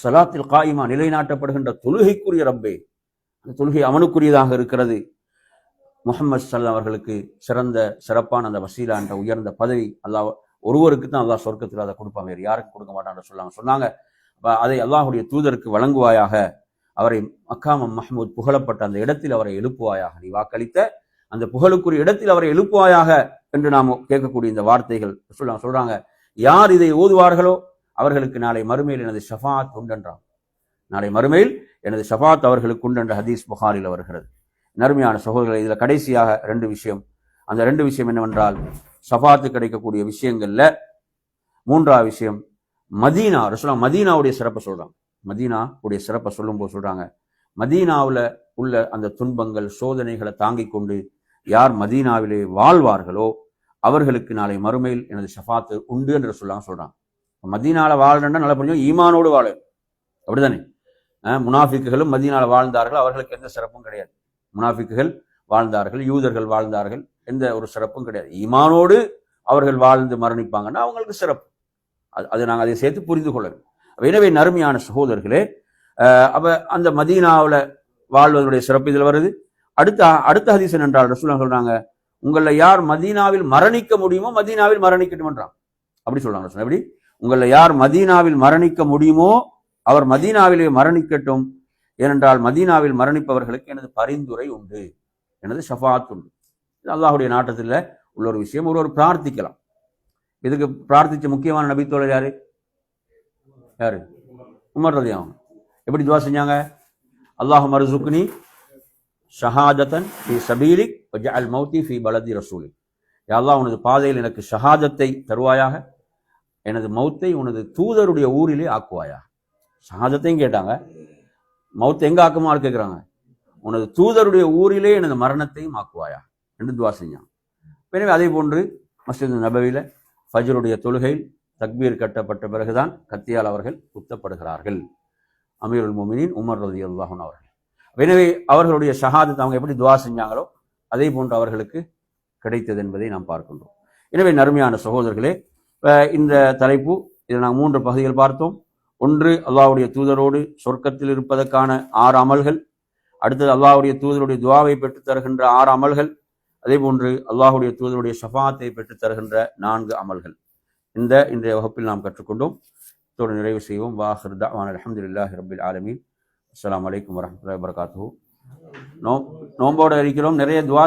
A: ஸலாத்தில் காயிமா, நிலைநாட்டப்படுகின்ற தொழுகைக்குரிய ரப்பே, அந்த தொழுகை அவனுக்குரியதாக இருக்கிறது. முஹம்மது ஸல்லல்லாஹு அவர்களுக்கு சிறப்பான அந்த வசீலா என்ற உயர்ந்த பதவி அல்லாஹ் ஒருவருக்கு தான் அல்லாஹ் சொர்க்கத்தில் அதை கொடுப்பான், வேறு யாருக்கும் கொடுக்க மாட்டான்னு சொன்னாங்க. அதை அல்லாஹுடைய தூதருக்கு வழங்குவாயாக, அவரை மக்காம மஹ்மூத் புகழப்பட்ட அந்த இடத்தில் அவரை எழுப்புவாயாக, நீ வாக்களித்த அந்த புகழுக்குரிய இடத்தில் அவரை எழுப்புவாயாக என்று நாம் கேட்கக்கூடிய இந்த வார்த்தைகள் சொல்றாங்க. யார் இதை ஓதுவார்களோ அவர்களுக்கு நாளை மறுமையில் எனது ஷஃபாத் உண்டென்றான். நாளை மறுமையில் எனது ஷஃபாத் அவர்களுக்கு உண்டென்ற ஹதீஸ் புகாரில் வருகிறது. நறுமையான சகோதரர்கள், இதுல கடைசியாக ரெண்டு விஷயம். அந்த ரெண்டு விஷயம் என்னவென்றால், ஷஃபாத்து கிடைக்கக்கூடிய விஷயங்கள்ல மூன்றாவது விஷயம், மதீனா. ரசூலுல்லாஹ் மதீனாவுடைய சிறப்பை சொல்றாங்க. மதீனாவுடைய சிறப்பை சொல்லும் போது சொல்றாங்க, மதீனாவில் உள்ள அந்த துன்பங்கள் சோதனைகளை தாங்கிக் கொண்டு யார் மதீனாவிலே வாழ்வார்களோ அவர்களுக்கு நாளை மறுமையில் எனது ஷஃபாத்து உண்டு என்று சொல்றாங்க. மதீனால வாழ்றா நல்லா புரிஞ்சு, ஈமானோடு வாழ, அப்படித்தானே? முனாஃபிக்குகளும் மதீனால வாழ்ந்தார்கள், அவர்களுக்கு எந்த சிறப்பும் கிடையாது. முனாஃபிக்குகள் வாழ்ந்தார்கள், யூதர்கள் வாழ்ந்தார்கள், எந்த ஒரு சிறப்பும் கிடையாது. ஈமானோடு அவர்கள் வாழ்ந்து மரணிப்பாங்கன்னா அவங்களுக்கு சிறப்பு. அது நாங்கள் அதை சேர்த்து புரிந்து கொள்ளணும். எனவே நறுமையான சகோதரர்களே, அப்ப அந்த மதீனாவில் வாழ்வதனுடைய சிறப்பு இதில் வருது. அடுத்த ஹதீஸ் என்றால் ரசூலுல்லாஹ் சொல்றாங்க, உங்களில் யார் மதீனாவில் மரணிக்க முடியுமோ மதீனாவில் மரணிக்கட்டும் என்றான். அப்படி சொல்றாங்க. எப்படி? உங்களில் யார் மதீனாவில் மரணிக்க முடியுமோ அவர் மதீனாவிலே மரணிக்கட்டும், ஏனென்றால் மதீனாவில் மரணிப்பவர்களுக்கு எனது பரிந்துரை உண்டு, எனது ஷஃபாத் உண்டு. இது அல்லாஹுடைய நாட்டத்தில் உள்ள ஒரு விஷயம். ஒரு பிரார்த்திக்கலாம். இதுக்கு பிரார்த்திச்ச முக்கியமான நபித்தோழர் யாரு? உமர் ரலியல்லாஹு அன்ஹு. எப்படி துவா செஞ்சாங்க? அல்லாஹும்ம ர்ஸுக்னி ஷஹாதத்தன் ஃபீ ஸபீலிக் வஜஅல் மௌத்தி ஃபீ பலதி ரசூலிக். யா அல்லாஹ், உனது பாதையில் எனக்கு ஷஹாதத்தை தருவாயாக, எனது மௌத்தை உனது தூதருடைய ஊரிலே ஆக்குவாயா. ஷஹாதத்தையும் கேட்டாங்க, மௌத்தை எங்க ஆக்குமாறு கேட்குறாங்க, உனது தூதருடைய ஊரிலே எனது மரணத்தையும் ஆக்குவாயா என்று துவா செஞ்சாங்க. எனவே அதே போன்று மஸ்ஜித் நபவியில ஃபஜ்ருடைய தொழுகையில் தக்பீர் கட்டப்பட்ட பிறகுதான் கத்தியால் அவர்கள் குத்தப்படுகிறார்கள். அமீருல் முஃமினீன் உமர் ரலியல்லாஹு அன்ஹு அவர்கள். எனவே அவர்களுடைய ஷஹாதத் அவங்க எப்படி துவா செஞ்சாங்களோ அதே போன்று அவர்களுக்கு கிடைத்தது என்பதை நாம் பார்க்கின்றோம். எனவே நறுமையான சகோதரர்களே, இந்த தலைப்பு இதில் நாங்கள் 3 பகுதிகள் பார்த்தோம். ஒன்று, அல்லாஹ்வுடைய தூதரோடு சொர்க்கத்தில் இருப்பதற்கான 6 அமல்கள். அடுத்தது, அல்லாஹ்வுடைய தூதருடைய துவாவை பெற்றுத் தருகின்ற 6 அமல்கள். அதே போன்று அல்லாஹ்வுடைய தூதருடைய ஷஃபாத்தை பெற்றுத் தருகின்ற 4 அமல்கள். இன்றைய வகுப்பில் நாம் கற்றுக்கொண்டோம். இதோடு நிறைவு செய்வோம். வாஹிர் தஅவானா அல்ஹம்துலில்லாஹி ரப்பில் ஆலமீன். அஸ்ஸலாமு அலைக்கும் வரஹ்மத்துல்லாஹி வபரகாத்துஹு. நோம்போடு இருக்கிறோம். நிறைய துவா